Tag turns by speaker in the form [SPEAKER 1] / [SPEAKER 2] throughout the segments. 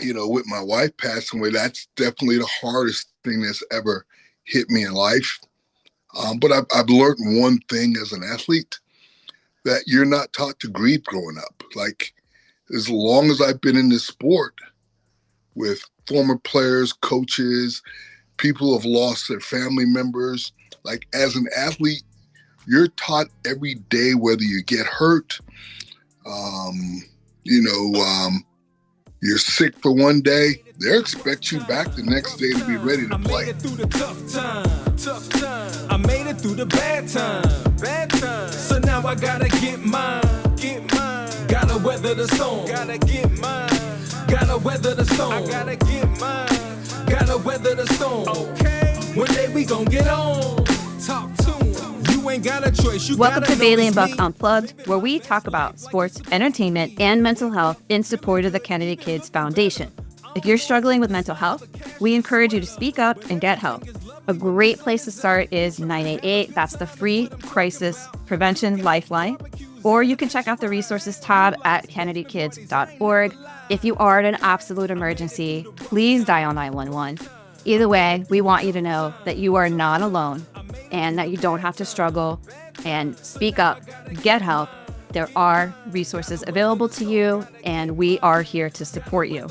[SPEAKER 1] with my wife passing away, that's definitely the hardest thing that's ever hit me in life. But I've learned one thing as an athlete, that you're not taught to grieve growing up. Like, as long as I've been in this sport with former players, coaches, people who have lost their family members, like, as an athlete, you're taught every day, whether you get hurt, um, you know, um, you're sick for one day, they expect you back the next day to be ready to play.
[SPEAKER 2] I made it through the tough time. I made it through the bad time. So now I gotta get mine. Gotta weather the storm. Gotta get mine. Gotta weather the storm. I gotta get mine. Gotta weather the storm. Okay. One day we gon' get on. Talk to 'em. You ain't got a choice.
[SPEAKER 3] Welcome to Bailey and Buck Unplugged, where we talk about sports, entertainment, and mental health in support of the Kennedy Kids Foundation. If you're struggling with mental health, we encourage you to speak up and get help. A great place to start is 988. That's the free crisis prevention lifeline. Or you can check out the resources tab at kennedykids.org. If you are in an absolute emergency, please dial 911. Either way, we want you to know that you are not alone and that you don't have to struggle, and speak up, get help. There are resources available to you, and we are here to support you.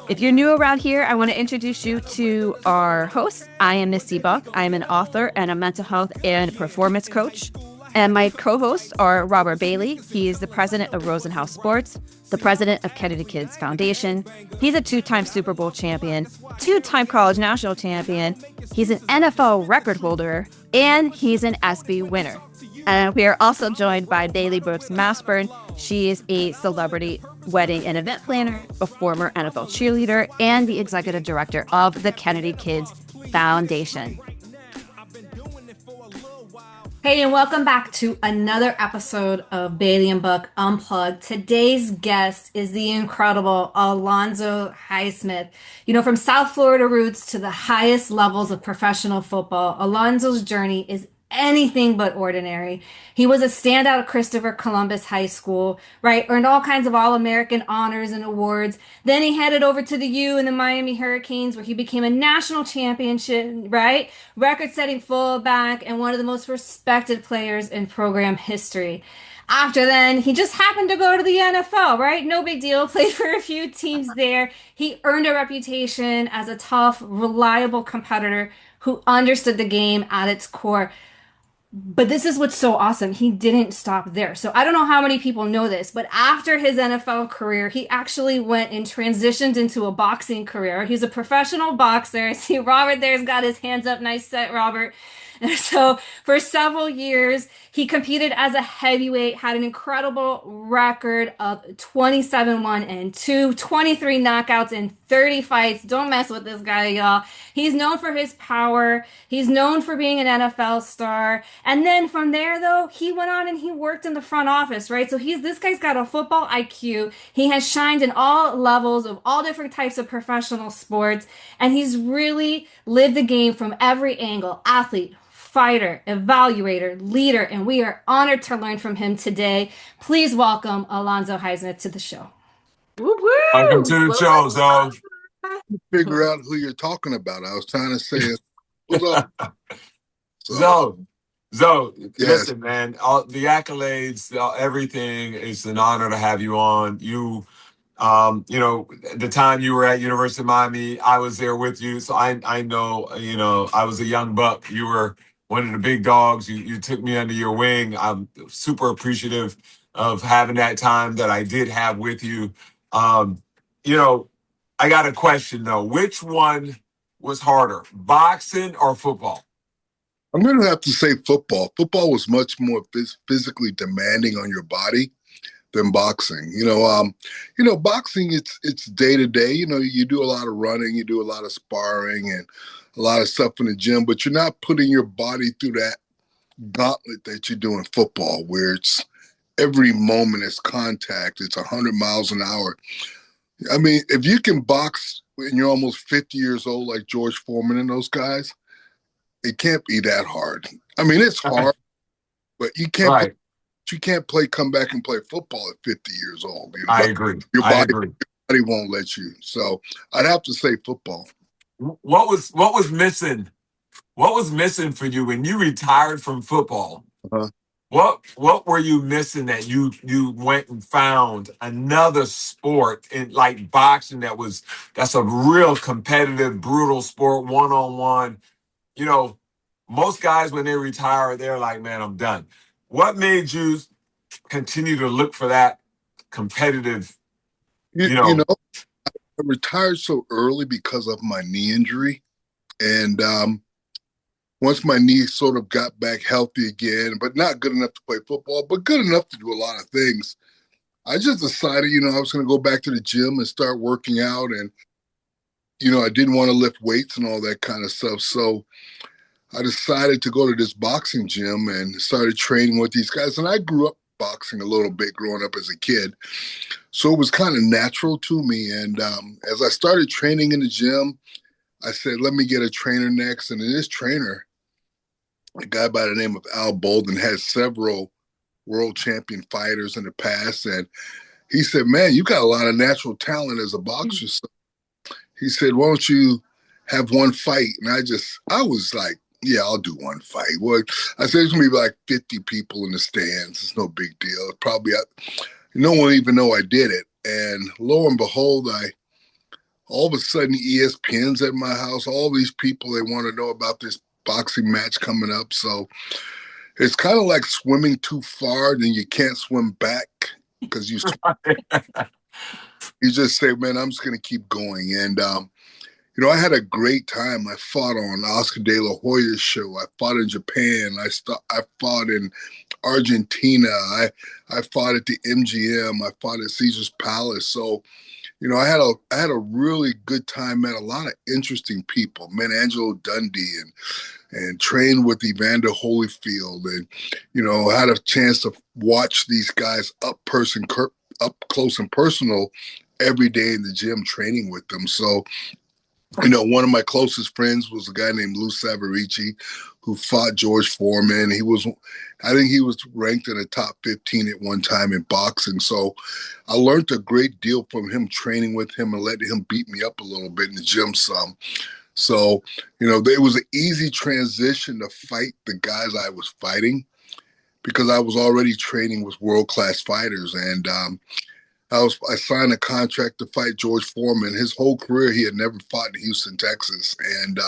[SPEAKER 3] If you're new around here, I want to introduce you to our host. I am Misty Buck. I am an author and a mental health and performance coach. And my co-hosts are Robert Bailey. He is the president of Rosenhaus Sports, the president of Kennedy Kids Foundation. He's a two-time Super Bowl champion, two-time college national champion. He's an NFL record holder, and he's an ESPY winner. And we are also joined by Bailey Brooks Masburn. She is a celebrity wedding and event planner, a former NFL cheerleader, and the executive director of the Kennedy Kids Foundation. Hey, and welcome back to another episode of Bailey and Buck Unplugged. Today's guest is the incredible Alonzo Highsmith. From South Florida roots to the highest levels of professional football, Alonzo's journey is anything but ordinary. He was a standout at Christopher Columbus High School, right? Earned all kinds of All-American honors and awards. Then he headed over to the U and the Miami Hurricanes, where he became a national championship, right? Record-setting fullback and one of the most respected players in program history. After then, he just happened to go to the NFL, right? No big deal. Played for a few teams there. He earned a reputation as a tough, reliable competitor who understood the game at its core. But this is what's so awesome. He didn't stop there. So I don't know how many people know this, but after his NFL career, he actually went and transitioned into a boxing career. He's a professional boxer. I see Robert there's got his hands up. Nice set, Robert. So for several years, he competed as a heavyweight, had an incredible record of 27-1-2, 23 knockouts in 30 fights. Don't mess with this guy, y'all. He's known for his power. He's known for being an NFL star. And then from there, though, he went on and he worked in the front office, right? So this guy's got a football IQ. He has shined in all levels of all different types of professional sports. And he's really lived the game from every angle: athlete, fighter, evaluator, leader, and we are honored to learn from him today. Please welcome Alonzo Highsmith to the show.
[SPEAKER 4] Woo-woo! Welcome to the show, Zoe.
[SPEAKER 1] Figure out who you're talking about. I was trying to say it. What's up?
[SPEAKER 4] Zoe,
[SPEAKER 1] yes.
[SPEAKER 4] Listen, man, all the accolades, everything, it's an honor to have you on. You, the time you were at University of Miami, I was there with you. So I know, I was a young buck. You were one of the big dogs. You took me under your wing. I'm super appreciative of having that time that I did have with you. I got a question though. Which one was harder, boxing or football?
[SPEAKER 1] I'm going to have to say football. Football was much more physically demanding on your body than boxing. Boxing, it's day to day. You do a lot of running, you do a lot of sparring and a lot of stuff in the gym, but you're not putting your body through that gauntlet that you do in football, where it's every moment is contact. It's 100 miles an hour. I mean, if you can box when you're almost 50 years old, like George Foreman and those guys, it can't be that hard. I mean, it's hard, but you can't.
[SPEAKER 4] Right.
[SPEAKER 1] You can't come back and play football at 50 years old.
[SPEAKER 4] I agree.
[SPEAKER 1] Your body
[SPEAKER 4] agree.
[SPEAKER 1] Everybody won't let you. So I'd have to say football.
[SPEAKER 4] What was missing? What was missing for you when you retired from football?
[SPEAKER 1] Uh-huh.
[SPEAKER 4] What were you missing that you went and found another sport in like boxing that's a real competitive, brutal sport, one on one. You know, most guys when they retire, they're like, man, I'm done. What made you continue to look for that competitive,
[SPEAKER 1] You,
[SPEAKER 4] you
[SPEAKER 1] you
[SPEAKER 4] know?
[SPEAKER 1] know, I retired so early because of my knee injury. And once my knee sort of got back healthy again, but not good enough to play football, but good enough to do a lot of things, I just decided, I was going to go back to the gym and start working out. And, I didn't want to lift weights and all that kind of stuff. So I decided to go to this boxing gym and started training with these guys. And I grew up boxing a little bit growing up as a kid. So it was kind of natural to me. And as I started training in the gym, I said, let me get a trainer next. And this trainer, a guy by the name of Al Bolden, has several world champion fighters in the past. And he said, man, you got a lot of natural talent as a boxer. So he said, why don't you have one fight? And I was like, yeah, I'll do one fight. Well, I said, there's going to be like 50 people in the stands. It's no big deal. Probably, no one even know I did it. And lo and behold, all of a sudden ESPN's at my house. All these people, they want to know about this boxing match coming up. So it's kind of like swimming too far, then you can't swim back because you just say, man, I'm just going to keep going. And, I had a great time. I fought on Oscar De La Hoya's show. I fought in Japan. I fought in Argentina. I fought at the MGM. I fought at Caesar's Palace. So, I had a really good time. Met a lot of interesting people. Met Angelo Dundee and trained with Evander Holyfield, and had a chance to watch these guys up close and personal every day in the gym training with them. So one of my closest friends was a guy named Lou Savarici, who fought George Foreman. I think he was ranked in the top 15 at one time in boxing. So I learned a great deal from him, training with him and letting him beat me up a little bit in the gym some. So, it was an easy transition to fight the guys I was fighting because I was already training with world-class fighters. And I signed a contract to fight George Foreman. His whole career, he had never fought in Houston, Texas. And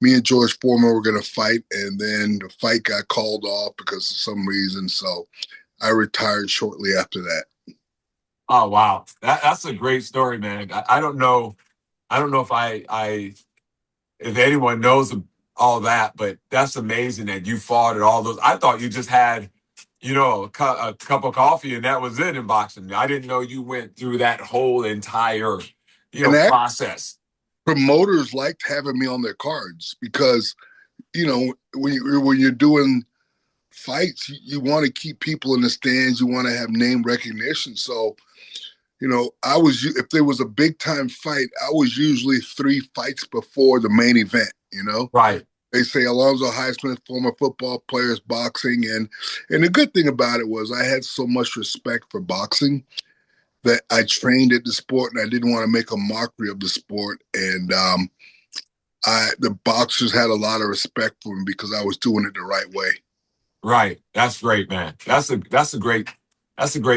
[SPEAKER 1] me and George Foreman were going to fight, and then the fight got called off because of some reason. So I retired shortly after that.
[SPEAKER 4] Oh wow, that's a great story, man. I don't know. I don't know if anyone knows all that, but that's amazing that you fought at all those. I thought you just had, a cup of coffee and that was it in boxing. I didn't know you went through that whole entire,
[SPEAKER 1] And
[SPEAKER 4] process.
[SPEAKER 1] promoters liked having me on their cards because, when you're doing fights, you want to keep people in the stands. You want to have name recognition. So, if there was a big time fight, I was usually 3 fights before the main event,
[SPEAKER 4] Right.
[SPEAKER 1] They say Alonzo Highsmith, former football player, is boxing. And the good thing about it was I had so much respect for boxing that I trained at the sport and I didn't want to make a mockery of the sport. And the boxers had a lot of respect for me because I was doing it the right way.
[SPEAKER 4] Right. That's great, man. That's a great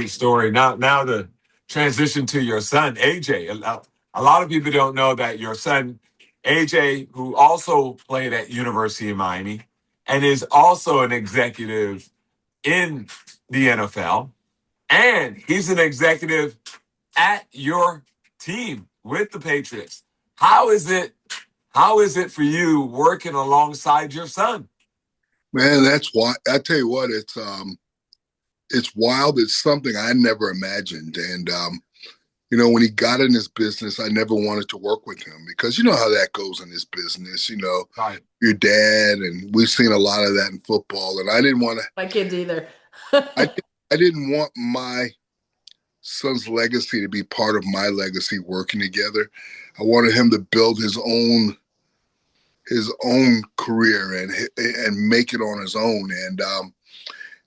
[SPEAKER 4] story. Now the transition to your son, AJ. A lot of people don't know that your son, AJ, who also played at University of Miami and is also an executive in the NFL, and he's an executive at your team with the Patriots. How is it for you working alongside your son?
[SPEAKER 1] Man, that's why I tell you what, it's wild. It's something I never imagined. And when he got in this business, I never wanted to work with him because you know how that goes in this business.
[SPEAKER 4] Right.
[SPEAKER 1] Your dad, and we've seen a lot of that in football. And I didn't want to.
[SPEAKER 5] My kids either.
[SPEAKER 1] I didn't want my son's legacy to be part of my legacy working together. I wanted him to build his own career and make it on his own. And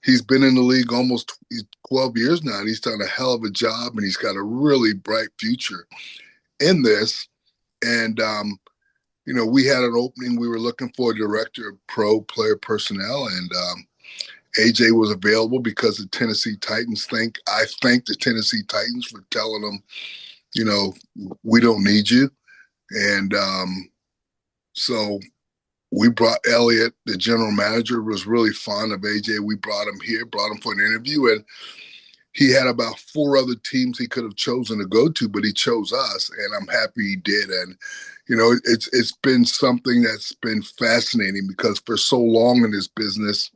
[SPEAKER 1] He's been in the league almost 12 years now, and he's done a hell of a job, and he's got a really bright future in this. And we had an opening. We were looking for a director of pro player personnel, and AJ was available because the Tennessee Titans I thank the Tennessee Titans for telling them, we don't need you. And so we brought Elliot, the general manager, was really fond of AJ. We brought him here, brought him for an interview, and he had about 4 other teams he could have chosen to go to, but he chose us, and I'm happy he did. And it's been something that's been fascinating because for so long in this business,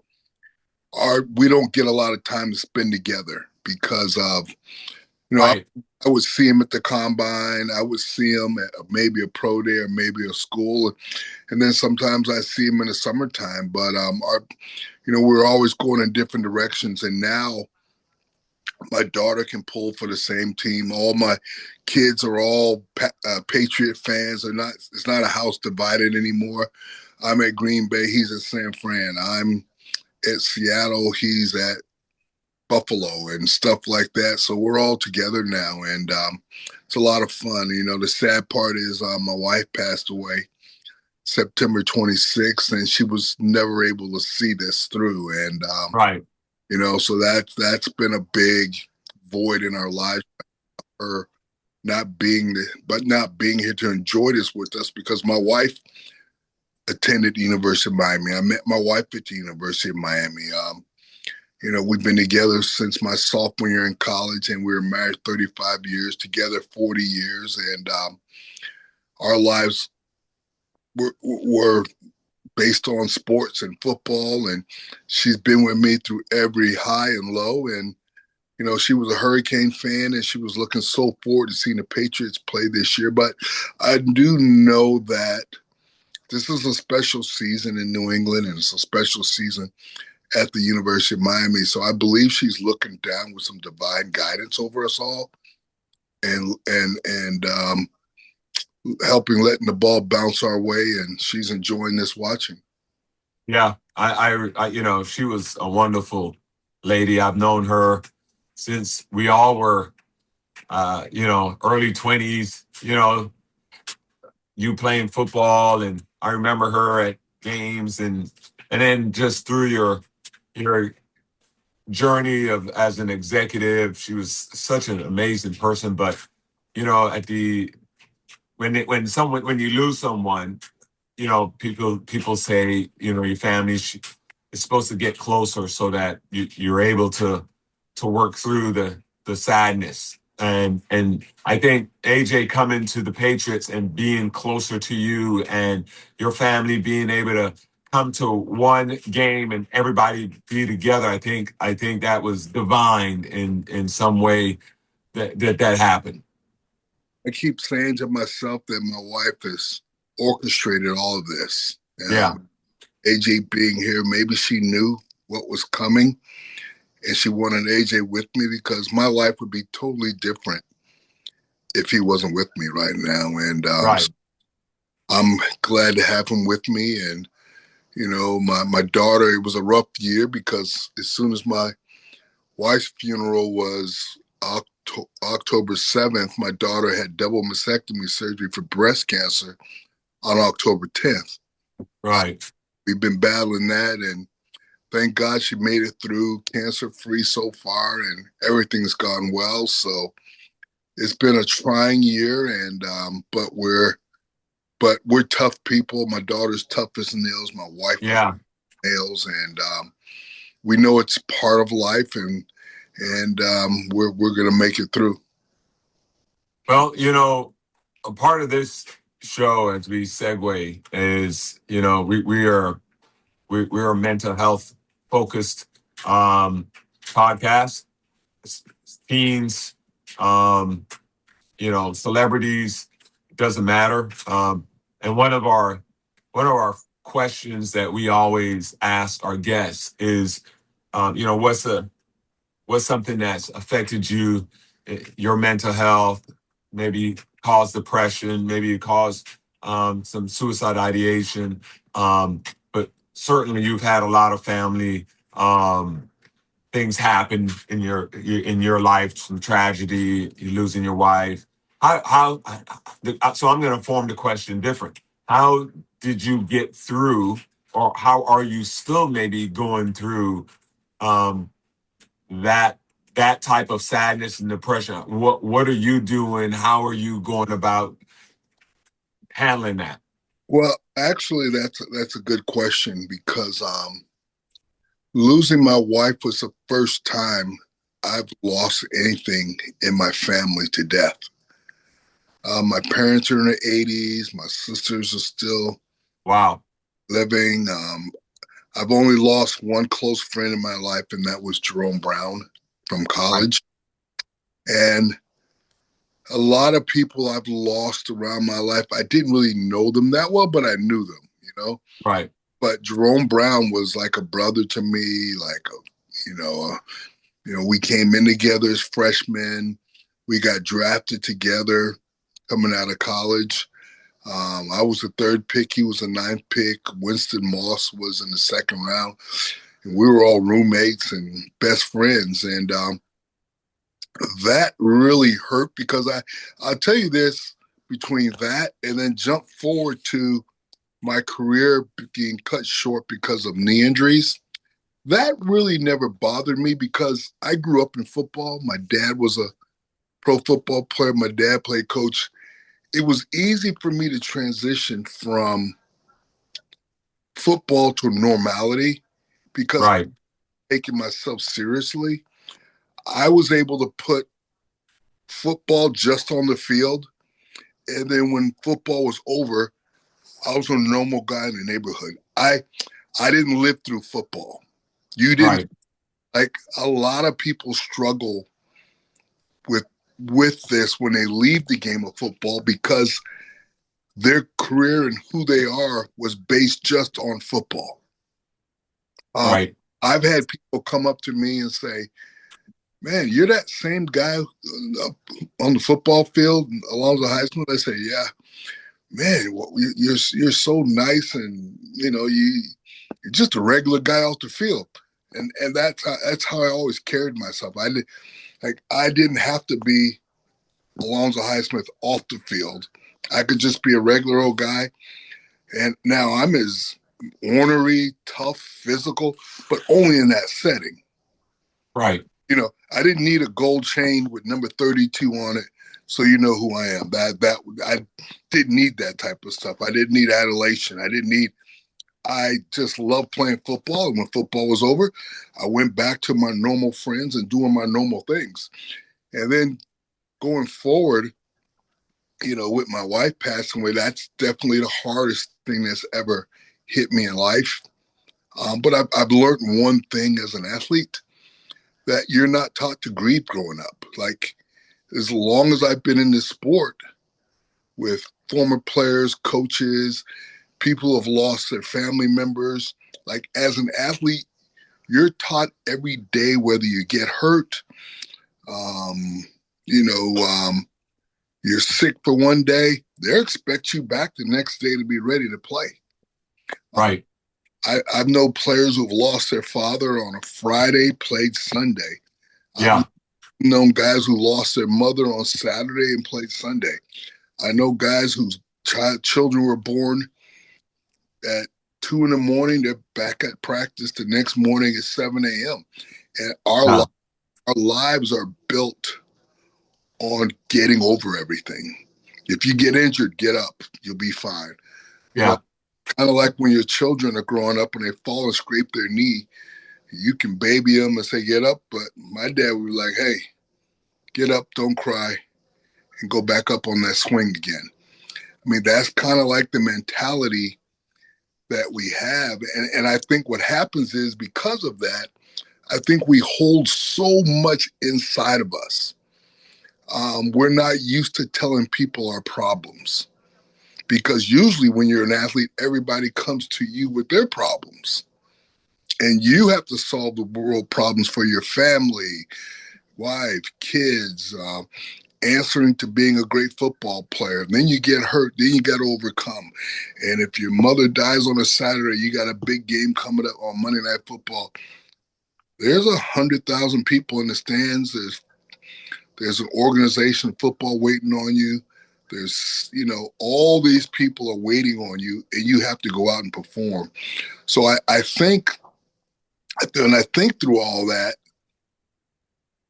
[SPEAKER 1] we don't get a lot of time to spend together because of
[SPEAKER 4] Right.
[SPEAKER 1] I would see him at the combine. I would see him at maybe a pro day or maybe a school, and then sometimes I see him in the summertime. But we're always going in different directions, and now my daughter can pull for the same team. All my kids are all Patriot fans. It's not a house divided anymore. I'm at Green Bay. He's at San Fran. I'm at Seattle. He's at Buffalo and stuff like that. So we're all together now, and it's a lot of fun. The sad part is my wife passed away September 26th, and she was never able to see this through. And
[SPEAKER 4] Right.
[SPEAKER 1] so that's been a big void in our lives. Her not being here to enjoy this with us because my wife attended the University of Miami. I met my wife at the University of Miami. We've been together since my sophomore year in college, and we were married 35 years, together 40 years, and our lives were based on sports and football, and she's been with me through every high and low. And she was a Hurricane fan, and she was looking so forward to seeing the Patriots play this year. But I do know that this is a special season in New England, and it's a special season at the University of Miami. So I believe she's looking down with some divine guidance over us all, and helping letting the ball bounce our way, and she's enjoying this watching.
[SPEAKER 4] Yeah, I she was a wonderful lady. I've known her since we all were, early 20s. You playing football, and I remember her at games, and then just through your journey as an executive, she was such an amazing person. But at when you lose someone, people say, your family is supposed to get closer so that you're able to work through the sadness. And I think AJ coming to the Patriots and being closer to you and your family being able to come to one game and everybody be together, I think that was divine in some way that happened.
[SPEAKER 1] I keep saying to myself that my wife has orchestrated all of this.
[SPEAKER 4] Yeah.
[SPEAKER 1] AJ being here, maybe she knew what was coming, and she wanted AJ with me because my life would be totally different if he wasn't with me right now. And
[SPEAKER 4] Right.
[SPEAKER 1] So I'm glad to have him with me. And, my daughter, it was a rough year because as soon as my wife's funeral was October 7th, my daughter had double mastectomy surgery for breast cancer on October 10th.
[SPEAKER 4] Right.
[SPEAKER 1] So we've been battling that, and thank God she made it through cancer-free so far, and everything's gone well. So it's been a trying year, and but we're tough people. My daughter's tough as nails. My wife
[SPEAKER 4] Yeah.
[SPEAKER 1] nails, and we know it's part of life, and we're going to make it through.
[SPEAKER 4] Well, a part of this show, as we segue, is we're a mental health focused podcast. Teens, celebrities, doesn't matter. And one of our questions that we always ask our guests is, what's something that's affected you, your mental health, maybe caused depression, maybe it caused some suicide ideation. But certainly you've had a lot of family things happen in your life, some tragedy, you losing your wife. So I'm going to form the question different. How did you get through, or how are you still maybe going through um, that that type of sadness and depression? What are you doing? How are you going about handling that?
[SPEAKER 1] Well, actually, that's a good question because losing my wife was the first time I've lost anything in my family to death. My parents are in their 80s. My sisters are still
[SPEAKER 4] Wow.
[SPEAKER 1] living. I've only lost one close friend in my life, and that was Jerome Brown from
[SPEAKER 4] Right.
[SPEAKER 1] college. And a lot of people I've lost around my life, I didn't really know them that well, but I knew them.
[SPEAKER 4] Right.
[SPEAKER 1] But Jerome Brown was like a brother to me, like you know, we came in together as freshmen. We got drafted together coming out of college. I was the third pick. He was the ninth pick. Winston Moss was in the second round. And we were all roommates and best friends. And that really hurt because I'll tell you this, between that and then jump forward to my career being cut short because of knee injuries. That really never bothered me because I grew up in football. My dad was a pro football player. My dad played coach. It was easy for me to transition from football to normality because I was
[SPEAKER 4] Right.
[SPEAKER 1] taking myself seriously. I was able to put football just on the field. And then when football was over, I was a normal guy in the neighborhood. I didn't live through football. You didn't.
[SPEAKER 4] Right.
[SPEAKER 1] Like a lot of people struggle with with this when they leave the game of football because their career and who they are was based just on football. Um,
[SPEAKER 4] Right.
[SPEAKER 1] I've had people come up to me and say, "Man, you're that same guy on the football field, Alonzo Highsmith." I say, "Yeah, man, you're so nice, and you're just a regular guy off the field." And that's how I always carried myself. I didn't have to be Alonzo Highsmith off the field. I could just be a regular old guy. And now I'm as ornery, tough, physical, but only in that setting.
[SPEAKER 4] Right.
[SPEAKER 1] I didn't need a gold chain with number 32 on it, so you know who I am. That I didn't need that type of stuff. I didn't need adulation. I just loved playing football. And when football was over, I went back to my normal friends and doing my normal things. And then going forward, with my wife passing away, that's definitely the hardest thing that's ever hit me in life. But I've learned one thing as an athlete, that you're not taught to grieve growing up. Like, as long as I've been in this sport with former players, coaches, people who have lost their family members, like as an athlete, you're taught every day, whether you get hurt, um, you know, um, you're sick for one day, they expect you back the next day to be ready to play.
[SPEAKER 4] Right.
[SPEAKER 1] I've known players who've lost their father on a Friday, played Sunday. I've
[SPEAKER 4] Yeah.
[SPEAKER 1] known guys who lost their mother on Saturday and played Sunday. I know guys whose children were born at 2 in the morning. They're back at practice the next morning at 7 a.m. And
[SPEAKER 4] Yeah.
[SPEAKER 1] our lives are built on getting over everything. If you get injured, get up. You'll be fine.
[SPEAKER 4] Yeah.
[SPEAKER 1] But kind of like when your children are growing up and they fall and scrape their knee, you can baby them and say, get up. But my dad would be like, hey, get up, don't cry, and go back up on that swing again. I mean, that's kind of like the mentality that we have. And I think what happens is, because of that, I think we hold so much inside of us. We're not used to telling people our problems, because usually when you're an athlete, everybody comes to you with their problems. And you have to solve the world problems for your family, wife, kids, answering to being a great football player. And then you get hurt, then you got to overcome. And if your mother dies on a Saturday, you got a big game coming up on Monday Night Football. There's 100,000 people in the stands. There's an organization, football, waiting on you. There's, all these people are waiting on you, and you have to go out and perform. So I think, and I think through all that,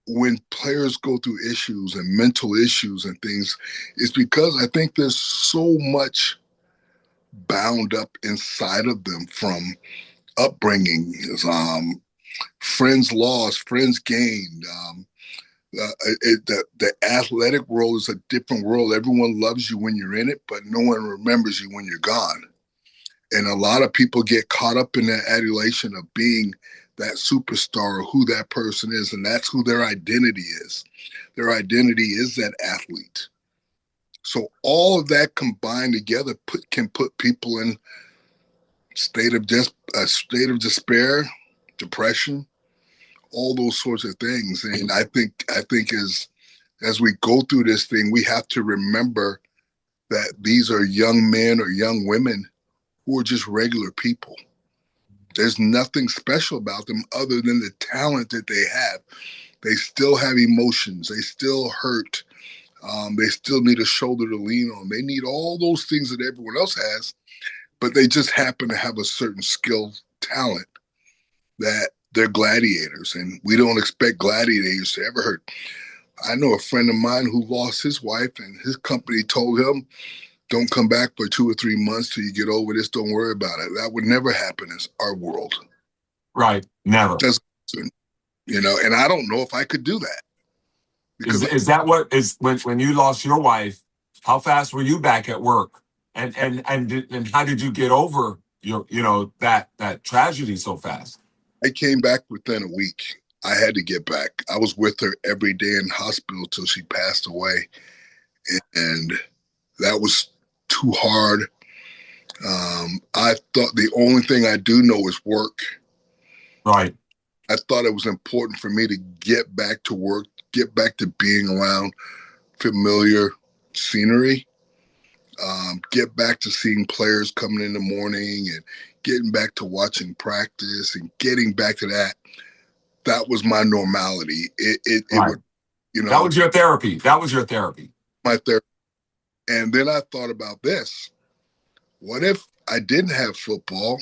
[SPEAKER 1] when players go through issues and mental issues and things, it's because I think there's so much bound up inside of them from upbringing, friends lost, friends gained. The athletic world is a different world. Everyone loves you when you're in it, but no one remembers you when you're gone. And a lot of people get caught up in that adulation of being that superstar or who that person is, and that's who their identity is. Their identity is that athlete. So all of that combined together can put people in a state of despair, depression, all those sorts of things. And I think as we go through this thing, we have to remember that these are young men or young women who are just regular people. There's nothing special about them other than the talent that they have. They still have emotions. They still hurt. They still need a shoulder to lean on. They need all those things that everyone else has, but they just happen to have a certain skill, talent that they're gladiators, and we don't expect gladiators to ever hurt. I know a friend of mine who lost his wife, and his company told him, don't come back for 2 or 3 months till you get over this. Don't worry about it. That would never happen in our world.
[SPEAKER 4] Right. Never.
[SPEAKER 1] And I don't know if I could do that.
[SPEAKER 4] Because is that what is when you lost your wife, how fast were you back at work? And how did you get over that tragedy so fast?
[SPEAKER 1] I came back within a week. I had to get back. I was with her every day in the hospital till she passed away. And that was too hard. I thought the only thing I do know is work.
[SPEAKER 4] Right.
[SPEAKER 1] I thought it was important for me to get back to work, get back to being around familiar scenery, get back to seeing players coming in the morning and getting back to watching practice and getting back to that. That was my normality. It would,
[SPEAKER 4] that was your therapy. That was your therapy.
[SPEAKER 1] My therapy. And then I thought about this. What if I didn't have football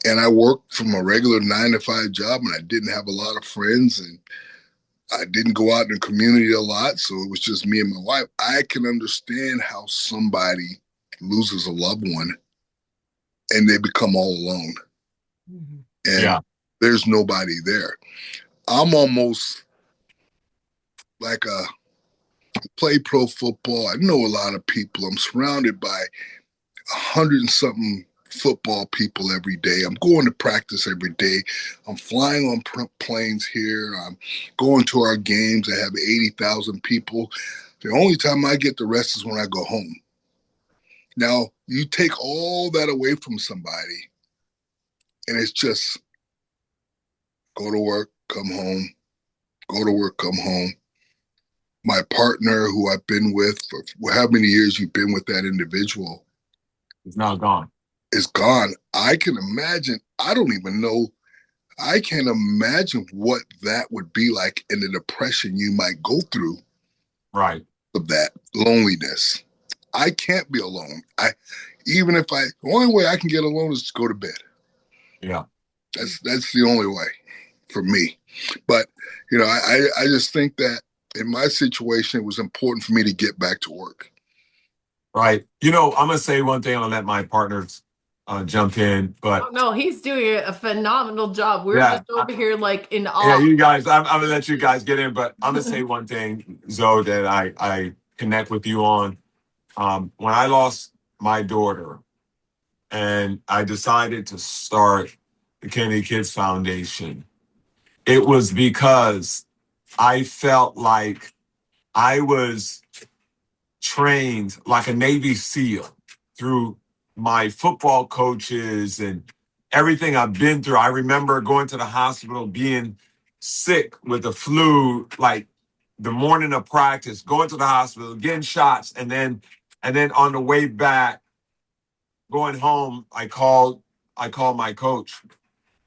[SPEAKER 1] and I worked from a regular 9-to-5 job and I didn't have a lot of friends and I didn't go out in the community a lot, so it was just me and my wife. I can understand how somebody loses a loved one and they become all alone. Mm-hmm. And there's nobody there. I'm almost like play pro football. I know a lot of people. I'm surrounded by 100 and something football people every day. I'm going to practice every day. I'm flying on planes here. I'm going to our games that have 80,000 people. The only time I get the rest is when I go home. Now, you take all that away from somebody, and it's just go to work, come home, go to work, come home. My partner, who I've been with for how many years you've been with that individual,
[SPEAKER 4] is now gone.
[SPEAKER 1] Is gone. I can imagine. I don't even know. I can't imagine what that would be like in the depression you might go through.
[SPEAKER 4] Right.
[SPEAKER 1] Of that loneliness. I can't be alone. The only way I can get alone is to go to bed.
[SPEAKER 4] Yeah.
[SPEAKER 1] That's the only way for me. But, I just think that in my situation, it was important for me to get back to work.
[SPEAKER 4] Right. I'm going to say one thing. I'll let my partners jump in, but
[SPEAKER 5] no, he's doing a phenomenal job. We're just over here like in awe.
[SPEAKER 4] Yeah, you guys, I'm going to let you guys get in, but I'm going to say one thing, Zoe, that I connect with you on. When I lost my daughter and I decided to start the Kennedy Kids Foundation, it was because I felt like I was trained like a Navy SEAL through my football coaches and everything I've been through. I remember going to the hospital, being sick with the flu, like the morning of practice, going to the hospital, getting shots, and then on the way back, going home, I called my coach,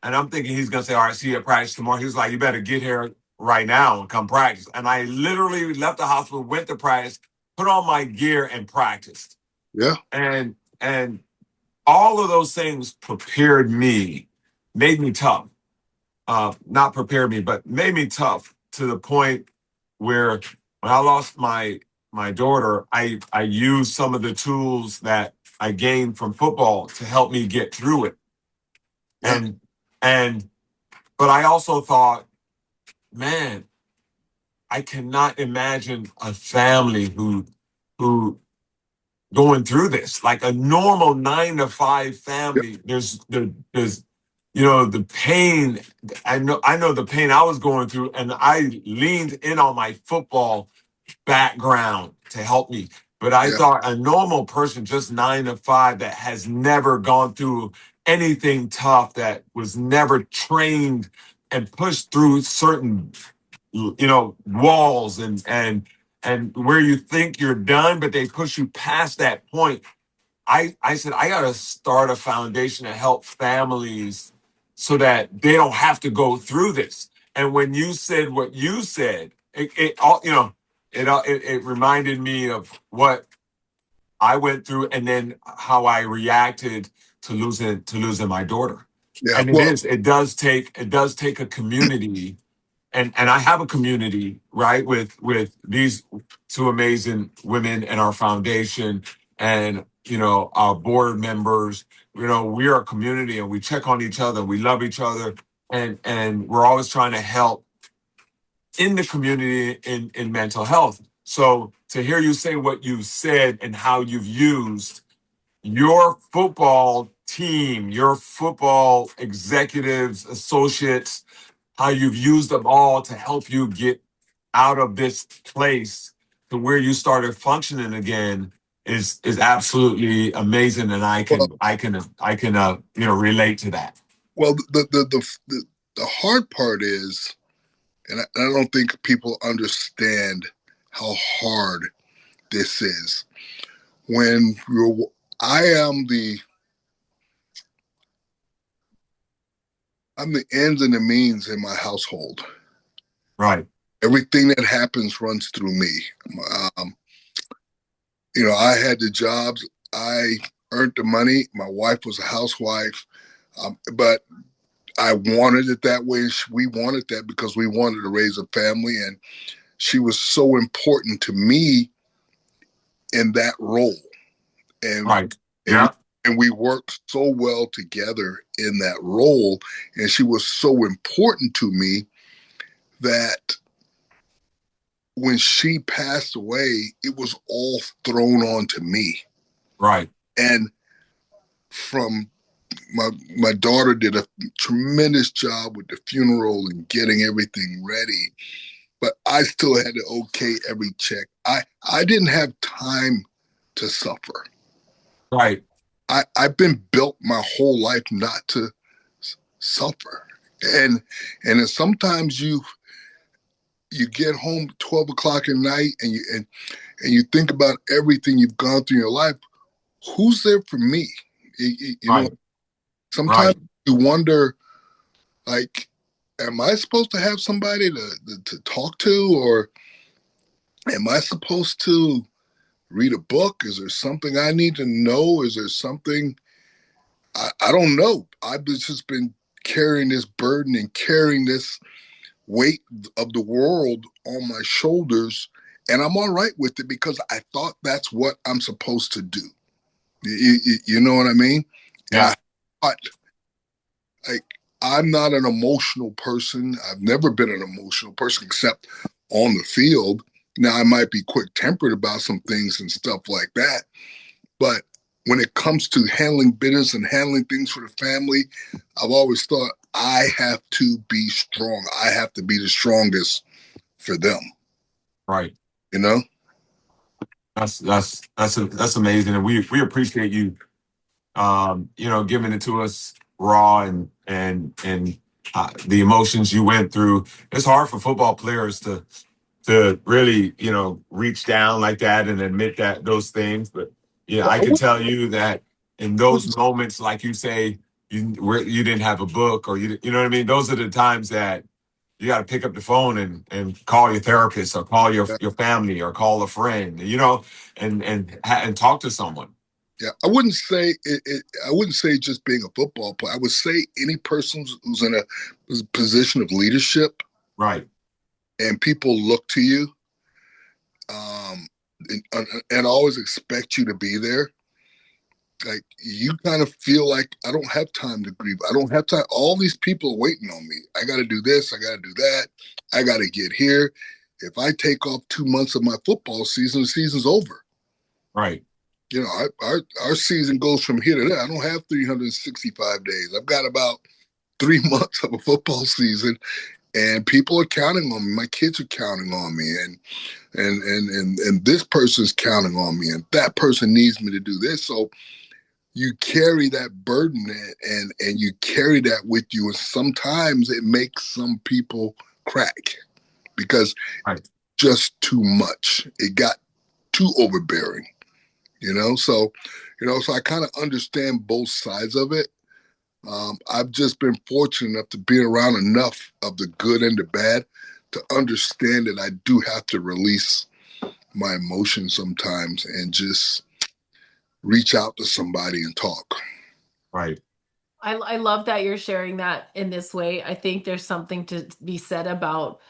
[SPEAKER 4] And I'm thinking he's going to say, all right, see you at practice tomorrow. He was like, you better get here right now and come practice. And I literally left the hospital, went to practice, put on my gear and practiced.
[SPEAKER 1] Yeah.
[SPEAKER 4] And all of those things prepared me, made me tough. Not prepared me, but made me tough to the point where when I lost my daughter, I used some of the tools that I gained from football to help me get through it.
[SPEAKER 1] Yeah.
[SPEAKER 4] And but I also thought, man, I cannot imagine a family who going through this like a normal 9 to 5 family. There's the pain. I know the pain I was going through, and I leaned in on my football background to help me. But I
[SPEAKER 1] Yeah.
[SPEAKER 4] thought a normal person, just 9 to 5, that has never gone through anything tough, that was never trained and pushed through certain, walls and where you think you're done, but they push you past that point. I said, I got to start a foundation to help families so that they don't have to go through this. And when you said what you said, it all, it reminded me of what I went through and then how I reacted to losing my daughter.
[SPEAKER 1] Yeah.
[SPEAKER 4] And
[SPEAKER 1] Well,
[SPEAKER 4] it does take a community, and I have a community, right, with these 2 amazing women in our foundation, and our board members. We are a community, and we check on each other, we love each other, and we're always trying to help in the community in mental health. So to hear you say what you said and how you've used your football team, your football executives, associates, how you've used them all to help you get out of this place to where you started functioning again is absolutely amazing, and I
[SPEAKER 1] well,
[SPEAKER 4] can relate to that.
[SPEAKER 1] well. The hard part is, and I don't think people understand how hard this is. When I am I'm the ends and the means in my household.
[SPEAKER 4] Right.
[SPEAKER 1] Everything that happens runs through me. Um, I had the jobs. I earned the money. My wife was a housewife, but I wanted it that way. We wanted that because we wanted to raise a family, and she was so important to me in that role. And
[SPEAKER 4] Right.
[SPEAKER 1] and
[SPEAKER 4] Yeah.
[SPEAKER 1] we worked so well together in that role, and she was so important to me that when she passed away, it was all thrown onto me.
[SPEAKER 4] Right.
[SPEAKER 1] And from my daughter did a tremendous job with the funeral and getting everything ready, but I still had to okay every check. I didn't have time to suffer.
[SPEAKER 4] Right.
[SPEAKER 1] I've been built my whole life not to suffer, and then sometimes you get home 12 o'clock at night and you think about everything you've gone through in your life. Who's there for me?
[SPEAKER 4] Right.
[SPEAKER 1] Sometimes you wonder, like, am I supposed to have somebody to talk to, or am I supposed to read a book? Is there something I need to know? Is there something I don't know? I've just been carrying this burden and carrying this weight of the world on my shoulders, and I'm all right with it because I thought that's what I'm supposed to do. You know what I mean?
[SPEAKER 4] Yeah.
[SPEAKER 1] And I thought, like, I'm not an emotional person. I've never been an emotional person except on the field. Now, I might be quick tempered about some things and stuff like that, but when it comes to handling business and handling things for the family, I've always thought I have to be strong. I have to be the strongest for them.
[SPEAKER 4] Right.
[SPEAKER 1] You know?
[SPEAKER 4] That's amazing, and we appreciate you, giving it to us raw and the emotions you went through. It's hard for football players to really, reach down like that and admit that those things. But yeah, I can tell you that in those moments, like you say, you didn't have a book, or you know what I mean. Those are the times that you got to pick up the phone and call your therapist, or call your family, or call a friend, and talk to someone.
[SPEAKER 1] Yeah, I wouldn't say I wouldn't say just being a football player. I would say any person who's in a position of leadership,
[SPEAKER 4] Right.
[SPEAKER 1] and people look to you, um, and always expect you to be there. Like, you kind of feel like, I don't have time to grieve. I don't have time. All these people are waiting on me. I got to do this. I got to do that. I got to get here. If I take off 2 months of my football season, the season's over.
[SPEAKER 4] Right.
[SPEAKER 1] You know, our season goes from here to there. I don't have 365 days. I've got about 3 months of a football season, and people are counting on me. My kids are counting on me, and this person's counting on me, and that person needs me to do this. So you carry that burden, and you carry that with you, and sometimes it makes some people crack because
[SPEAKER 4] Right.
[SPEAKER 1] just too much. It got too overbearing. So I kind of understand both sides of it. I've just been fortunate enough to be around enough of the good and the bad to understand that I do have to release my emotions sometimes and just reach out to somebody and talk.
[SPEAKER 4] Right.
[SPEAKER 5] I love that you're sharing that in this way. I think there's something to be said about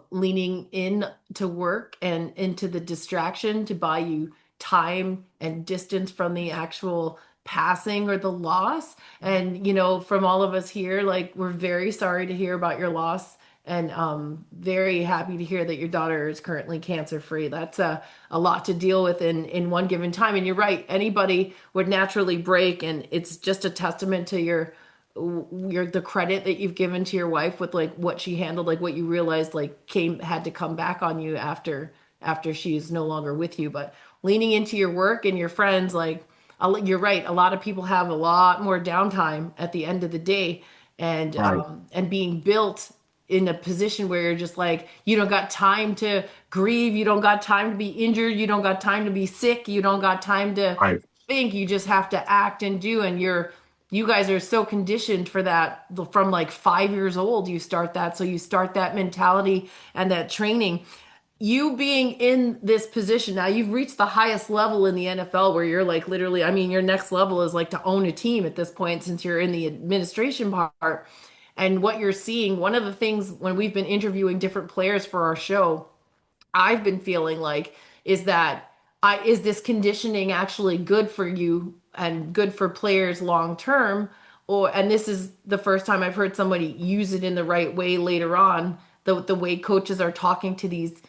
[SPEAKER 5] leaning in to work and into the distraction to buy you time and distance from the actual passing or the loss. And, from all of us here, like, we're very sorry to hear about your loss, and very happy to hear that your daughter is currently cancer free. That's a lot to deal with in one given time. And you're right, anybody would naturally break, and it's just a testament to your the credit that you've given to your wife with, like, what she handled, like what you realized, like, had to come back on you after she's no longer with you. But leaning into your work and your friends, like, you're right, a lot of people have a lot more downtime at the end of the day, and
[SPEAKER 4] Right.
[SPEAKER 5] and being built in a position where you're just like, you don't got time to grieve, you don't got time to be injured, you don't got time to be sick, you don't got time to
[SPEAKER 4] Right.
[SPEAKER 5] think, you just have to act and do. And you guys are so conditioned for that from like 5 years old. You start that, so you start that mentality and that training. You being in this position now, you've reached the highest level in the NFL, where you're like, literally, I mean, your next level is like to own a team at this point, since you're in the administration part. And what you're seeing, one of the things when we've been interviewing different players for our show, I've been feeling like, is that is this conditioning actually good for you and good for players long term? And this is the first time I've heard somebody use it in the right way later on, the way coaches are talking to these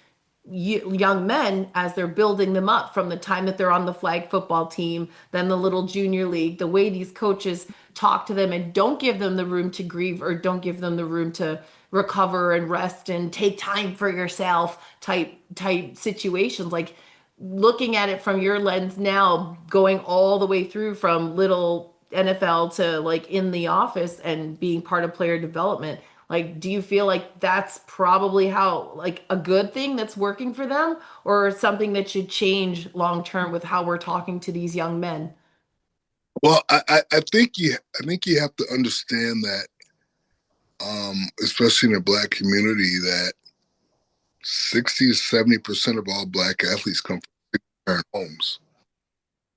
[SPEAKER 5] young men as they're building them up from the time that they're on the flag football team, then the little junior league, the way these coaches talk to them and don't give them the room to grieve, or don't give them the room to recover and rest and take time for yourself, type situations. Like, looking at it from your lens now, going all the way through from little NFL to like in the office and being part of player development, like, do you feel like that's probably how, like, a good thing that's working for them, or something that should change long term with how we're talking to these young men?
[SPEAKER 1] Well, I think you have to understand that, especially in the Black community, that 60 to 70% of all Black athletes come from parent homes,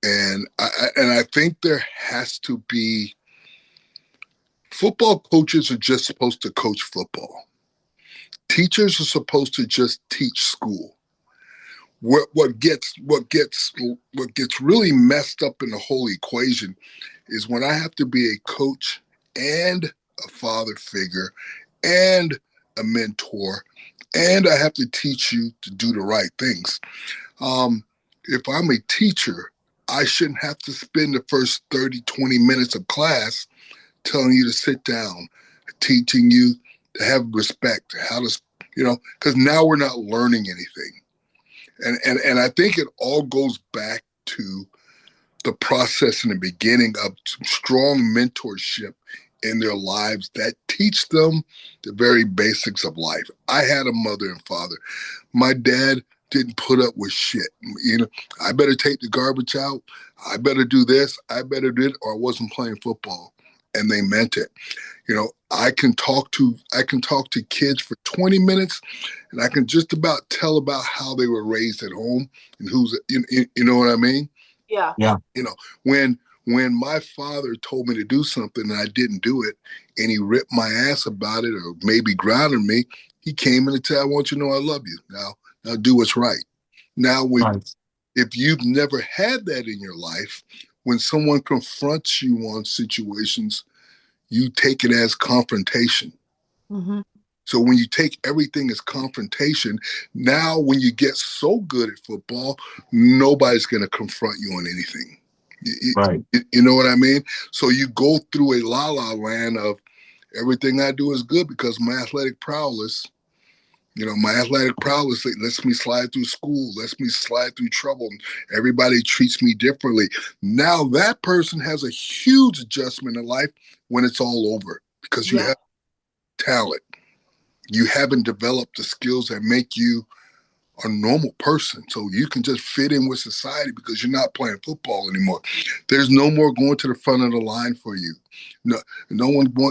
[SPEAKER 1] and I think there has to be, football coaches are just supposed to coach football. Teachers are supposed to just teach school. What gets really messed up in the whole equation is when I have to be a coach and a father figure and a mentor, and I have to teach you to do the right things. If I'm a teacher, I shouldn't have to spend the first 30, 20 minutes of class telling you to sit down, teaching you to have respect, how to, because now we're not learning anything. And I think it all goes back to the process in the beginning of some strong mentorship in their lives that teach them the very basics of life. I had a mother and father. My dad didn't put up with shit. I better take the garbage out. I better do this. I better do it, or I wasn't playing football. and they meant it. I can talk to kids for 20 minutes, and I can just about tell about how they were raised at home and you know what I mean?
[SPEAKER 5] Yeah.
[SPEAKER 4] Yeah.
[SPEAKER 1] When my father told me to do something and I didn't do it, and he ripped my ass about it or maybe grounded me, he came in and said, "I want you to know I love you. Now do what's right." Now,
[SPEAKER 4] Right.
[SPEAKER 1] if you've never had that in your life, when someone confronts you on situations, you take it as confrontation.
[SPEAKER 5] Mm-hmm.
[SPEAKER 1] So when you take everything as confrontation, now when you get so good at football, nobody's going to confront you on anything.
[SPEAKER 4] Right.
[SPEAKER 1] You know what I mean? So you go through a la-la land of everything I do is good because my athletic prowess lets me slide through school, lets me slide through trouble. And everybody treats me differently. Now that person has a huge adjustment in life when it's all over because you
[SPEAKER 5] Yeah.
[SPEAKER 1] have talent. You haven't developed the skills that make you a normal person. So you can just fit in with society because you're not playing football anymore. There's no more going to the front of the line for you. No,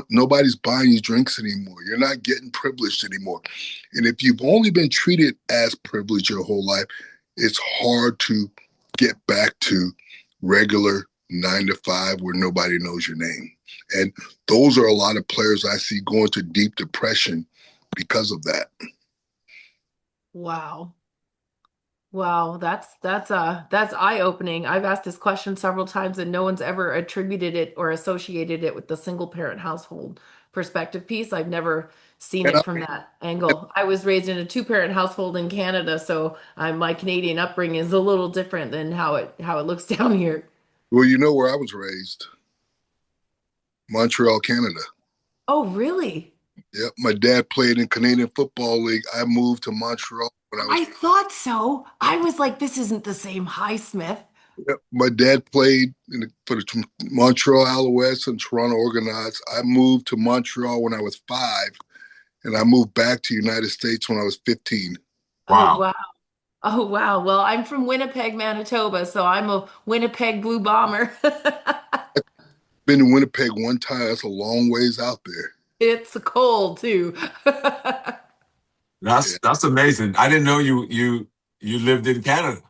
[SPEAKER 1] nobody's buying you drinks anymore. You're not getting privileged anymore. And if you've only been treated as privileged your whole life, it's hard to get back to regular 9 to 5 where nobody knows your name. And those are a lot of players I see going to deep depression because of that.
[SPEAKER 5] Wow. Wow, that's eye-opening. I've asked this question several times and no one's ever attributed it or associated it with the single parent household perspective piece. I've never seen
[SPEAKER 1] And
[SPEAKER 5] it from that angle. I was raised in a two-parent household in Canada, so my Canadian upbringing is a little different than how it looks down here.
[SPEAKER 1] well, you know where I was raised, Montreal, Canada.
[SPEAKER 5] Oh, really?
[SPEAKER 1] Yep, my dad played in Canadian Football League. I moved to Montreal when I was.
[SPEAKER 5] I thought so. I was like, this isn't the same Highsmith.
[SPEAKER 1] Yep, my dad played for the Montreal Alouettes and Toronto Argonauts. I moved to Montreal when I was 5, and I moved back to the United States when I was 15.
[SPEAKER 5] Oh,
[SPEAKER 4] Wow.
[SPEAKER 5] wow. Oh, wow. Well, I'm from Winnipeg, Manitoba, so I'm a Winnipeg Blue Bomber.
[SPEAKER 1] Been to Winnipeg one time. That's a long ways out there.
[SPEAKER 5] It's cold too.
[SPEAKER 1] Yeah,
[SPEAKER 4] That's amazing. I didn't know you lived in Canada.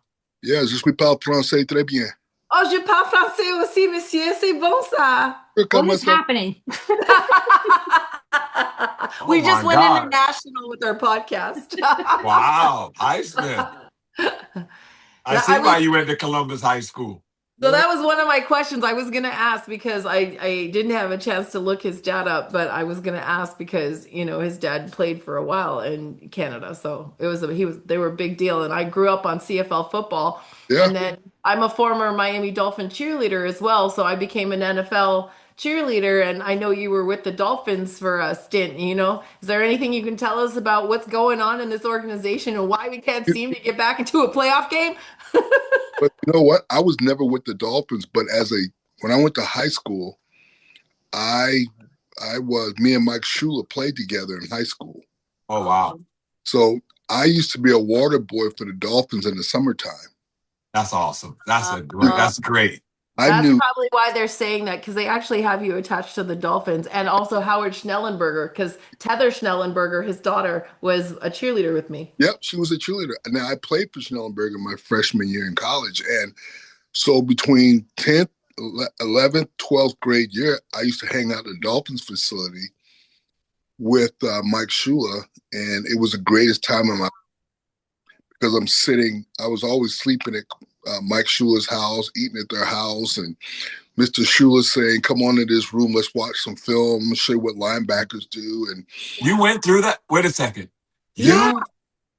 [SPEAKER 1] yeah. Je suis parle français très bien.
[SPEAKER 5] Oh, je parle français aussi, monsieur. C'est bon ça.
[SPEAKER 3] What is happening?
[SPEAKER 4] Oh
[SPEAKER 5] We just
[SPEAKER 4] my
[SPEAKER 5] went
[SPEAKER 4] God.
[SPEAKER 5] international with our podcast.
[SPEAKER 4] Wow. Highsmith. I see why you went to Columbus High School.
[SPEAKER 5] So that was one of my questions I was going to ask because I didn't have a chance to look his dad up, but I was going to ask because, his dad played for a while in Canada. So they were a big deal. And I grew up on CFL football.
[SPEAKER 1] Yeah.
[SPEAKER 5] And then I'm a former Miami Dolphin cheerleader as well. So I became an NFL cheerleader. And I know you were with the Dolphins for a stint, Is there anything you can tell us about what's going on in this organization and why we can't seem to get back into a playoff game?
[SPEAKER 1] But you know what? I was never with the Dolphins, but when I went to high school, me and Mike Shula played together in high school.
[SPEAKER 4] Oh, wow.
[SPEAKER 1] So I used to be a water boy for the Dolphins in the summertime.
[SPEAKER 4] That's awesome. That's great.
[SPEAKER 5] That's probably why they're saying that, because they actually have you attached to the Dolphins, and also Howard Schnellenberger, because Tether Schnellenberger, his daughter, was a cheerleader with me.
[SPEAKER 1] Yep, she was a cheerleader. Now, I played for Schnellenberger my freshman year in college. And so between 10th, 11th, 12th grade year, I used to hang out at the Dolphins facility with Mike Shula. And it was the greatest time of my life because I was always sleeping at Mike Shula's house, eating at their house. And Mr. Shula saying, "Come on in this room, let's watch some film, show you what linebackers do." And
[SPEAKER 4] You went through that? Wait a second.
[SPEAKER 5] Yeah.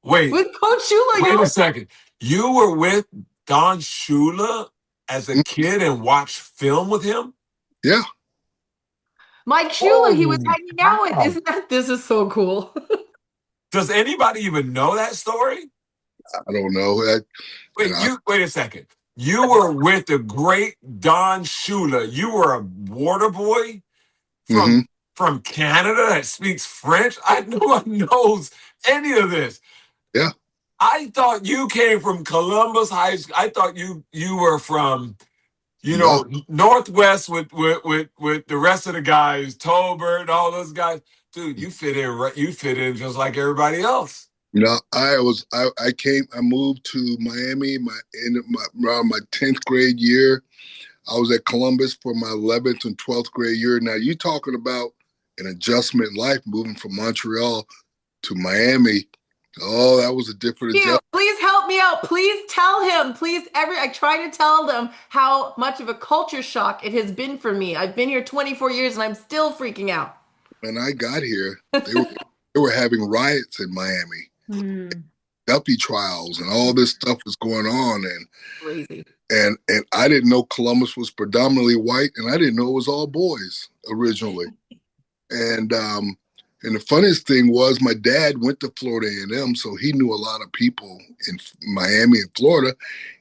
[SPEAKER 4] Wait.
[SPEAKER 5] With Coach Shula.
[SPEAKER 4] Wait a second. You were with Don Shula as a kid and watched film with him?
[SPEAKER 1] Yeah.
[SPEAKER 5] Mike Shula, he was hanging out with. This is so cool.
[SPEAKER 4] Does anybody even know that story?
[SPEAKER 1] I don't know.
[SPEAKER 4] Wait a second. You were with the great Don Shula. You were a water boy from Canada that speaks French. No one knows any of this.
[SPEAKER 1] Yeah.
[SPEAKER 4] I thought you came from Columbus High School. I thought you were from You
[SPEAKER 1] Yeah.
[SPEAKER 4] know, Northwest with the rest of the guys, Tolbert, all those guys. Dude, you fit in. You fit in just like everybody else.
[SPEAKER 1] I moved to Miami around my 10th grade year. I was at Columbus for my 11th and 12th grade year. Now you talking about an adjustment in life, moving from Montreal to Miami. Oh, that was a different adjustment.
[SPEAKER 5] Please help me out. Please tell him. I try to tell them how much of a culture shock it has been for me. I've been here 24 years and I'm still freaking out.
[SPEAKER 1] When I got here, they were having riots in Miami. Duffy trials and all this stuff was going on,
[SPEAKER 5] Crazy.
[SPEAKER 1] and I didn't know Columbus was predominantly white, and I didn't know it was all boys originally. And the funniest thing was my dad went to Florida A&M, so he knew a lot of people in Miami and Florida,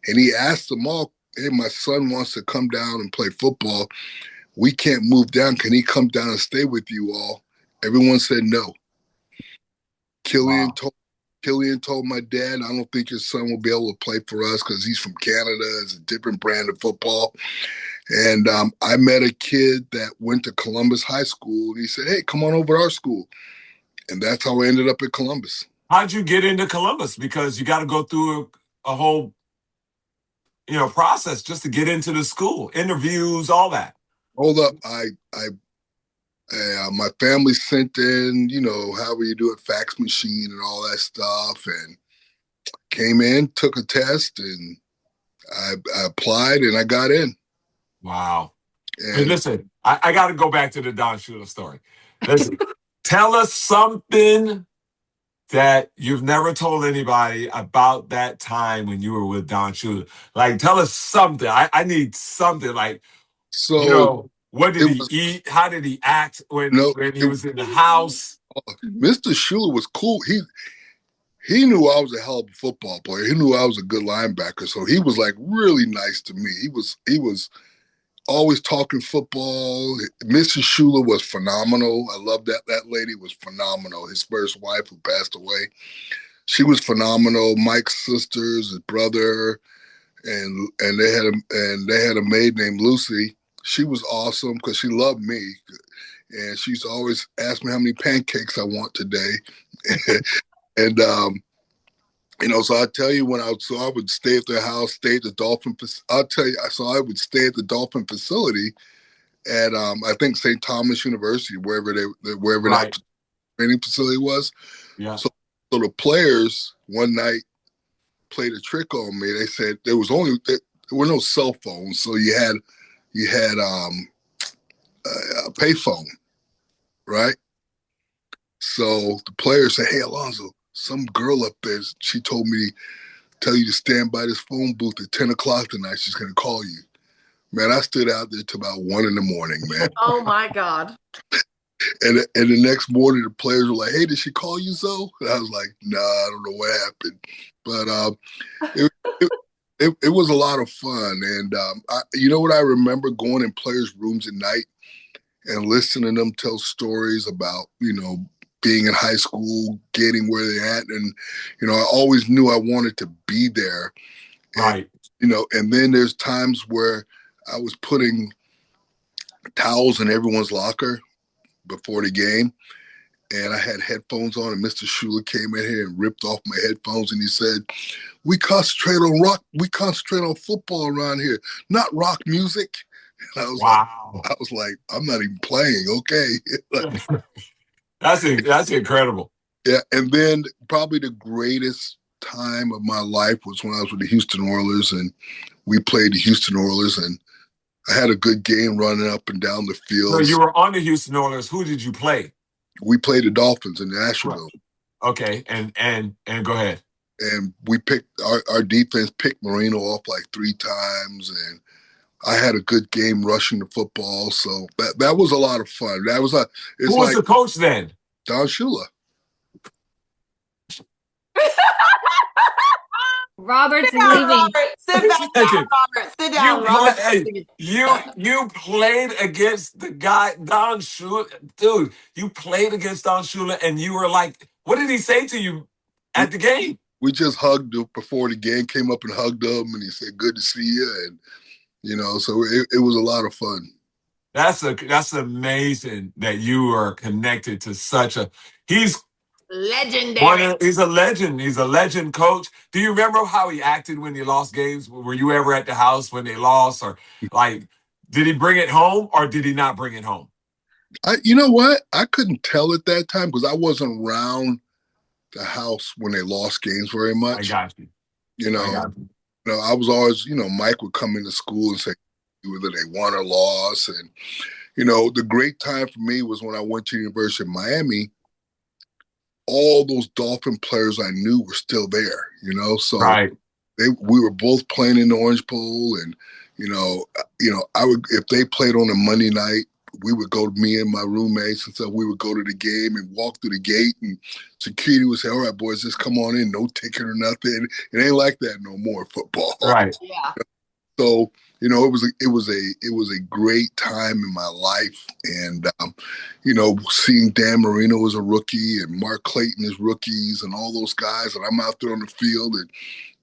[SPEAKER 1] and he asked them all, "Hey, my son wants to come down and play football. We can't move down. Can he come down and stay with you all?" Everyone said no. Killian told my dad, "I don't think your son will be able to play for us because he's from Canada. It's a different brand of football." And I met a kid that went to Columbus High School, and he said, "Hey, come on over to our school." And that's how I ended up at Columbus.
[SPEAKER 4] How'd you get into Columbus? Because you got to go through a whole, process just to get into the school, interviews, all that.
[SPEAKER 1] Hold up, my family sent in, however you do it, fax machine and all that stuff, and came in, took a test, and I applied, and I got in.
[SPEAKER 4] Wow. And listen, I got to go back to the Don Shula story. Listen, tell us something that you've never told anybody about that time when you were with Don Shula. Like, tell us something. I need something. Like, what did he eat? How did he act when he was in the house?
[SPEAKER 1] Mr. Shula was cool. He knew I was a hell of a football player. He knew I was a good linebacker, so he was like really nice to me. He was always talking football. Mrs. Shula was phenomenal. I love that. That lady was phenomenal. His first wife, who passed away, she was phenomenal. Mike's sisters, his brother, and they had a maid named Lucy. She was awesome because she loved me, and she's always asked me how many pancakes I want today. And so I tell you, I would stay at their house, stay at the Dolphin. I'll tell you, so I would stay at the Dolphin facility at I think St. Thomas University, wherever that training facility was.
[SPEAKER 4] Yeah.
[SPEAKER 1] So the players one night played a trick on me. They said there were no cell phones, so you had a payphone, right? So the players said, "Hey, Alonzo, some girl up there, she told me to tell you to stand by this phone booth at 10 o'clock tonight. She's going to call you." Man, I stood out there till about 1 a.m, man.
[SPEAKER 5] Oh, my God.
[SPEAKER 1] And the next morning, the players were like, "Hey, did she call you, Zoe?" And I was like, "Nah, I don't know what happened." But it was a lot of fun. And you know what I remember? Going in players' rooms at night and listening to them tell stories about, being in high school, getting where they're at. And, I always knew I wanted to be there.
[SPEAKER 4] Right.
[SPEAKER 1] And then there's times where I was putting towels in everyone's locker before the game, and I had headphones on, and Mr. Shula came in here and ripped off my headphones, and he said, we concentrate on football around here, not rock music." And I was like, I'm not even playing, okay?
[SPEAKER 4] That's incredible.
[SPEAKER 1] Yeah, and then probably the greatest time of my life was when I was with the Houston Oilers, and we played the Houston Oilers, and I had a good game running up and down the field.
[SPEAKER 4] So you were on the Houston Oilers. Who did you play?
[SPEAKER 1] We played the Dolphins in Nashville.
[SPEAKER 4] Okay, and go ahead.
[SPEAKER 1] And we picked our defense picked Marino off like 3 times, and I had a good game rushing the football. So that was a lot of fun. Who was the coach then? Don Shula.
[SPEAKER 3] Robert's leaving.
[SPEAKER 5] Sit back down, Robert. Sit down, Robert.
[SPEAKER 4] You played against the guy, Don Shula. Dude, you played against Don Shula, and you were like, what did he say to you at the game?
[SPEAKER 1] We just hugged him before the game, came up and hugged him, and he said, "Good to see you." And, So it was a lot of fun.
[SPEAKER 4] That's amazing that you are connected to such a he's
[SPEAKER 5] Legendary.
[SPEAKER 4] he's a legend. He's a legend coach. Do you remember how he acted when he lost games? Were you ever at the house when they lost, or like did he bring it home or did he not bring it home?
[SPEAKER 1] You know what? I couldn't tell at that time because I wasn't around the house when they lost games very
[SPEAKER 4] I
[SPEAKER 1] much.
[SPEAKER 4] got you.
[SPEAKER 1] You
[SPEAKER 4] I
[SPEAKER 1] know,
[SPEAKER 4] got you.
[SPEAKER 1] I was always, Mike would come into school and say whether they won or lost. And, the great time for me was when I went to the University of Miami. All those Dolphin players I knew were still there, so
[SPEAKER 4] Right.
[SPEAKER 1] we were both playing in the Orange Bowl, and I would if they played on a Monday night, we would go me and my roommates and stuff. We would go to the game and walk through the gate, and security would say, "All right, boys, just come on in, no ticket or nothing." It ain't like that no more in football.
[SPEAKER 4] Right.
[SPEAKER 5] Yeah.
[SPEAKER 1] So it was a great time in my life, and seeing Dan Marino as a rookie and Mark Clayton as rookies and all those guys, and I'm out there on the field, and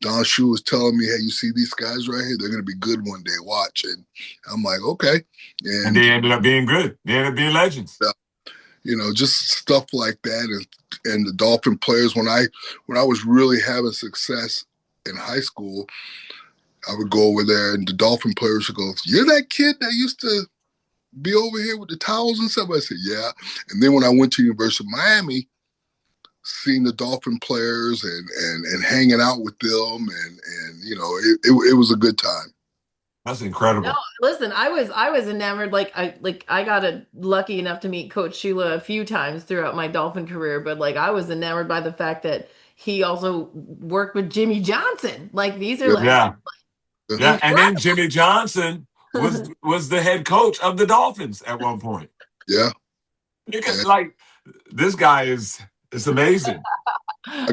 [SPEAKER 1] Don Shula was telling me, "Hey, you see these guys right here? They're going to be good one day. Watch." And I'm like, "Okay,"
[SPEAKER 4] And
[SPEAKER 1] and
[SPEAKER 4] they ended up being good. They ended up being legends.
[SPEAKER 1] just stuff like that, and the Dolphin players when I was really having success in high school. I would go over there, and the Dolphin players would go, "You're that kid that used to be over here with the towels and stuff?" I said, "Yeah." And then when I went to University of Miami, seeing the Dolphin players and hanging out with them, and it was a good time.
[SPEAKER 4] That's
[SPEAKER 5] No,
[SPEAKER 4] incredible.
[SPEAKER 5] listen, I was enamored. I got lucky enough to meet Coach Sheila a few times throughout my Dolphin career, but like I was enamored by the fact that he also worked with Jimmy Johnson. Like these are
[SPEAKER 1] Yeah,
[SPEAKER 5] like
[SPEAKER 4] Yeah. Yeah. And then
[SPEAKER 5] incredible.
[SPEAKER 4] Jimmy Johnson was the head coach of the Dolphins at one point.
[SPEAKER 1] yeah.
[SPEAKER 4] Because
[SPEAKER 1] And,
[SPEAKER 4] like this guy is it's amazing.
[SPEAKER 1] I,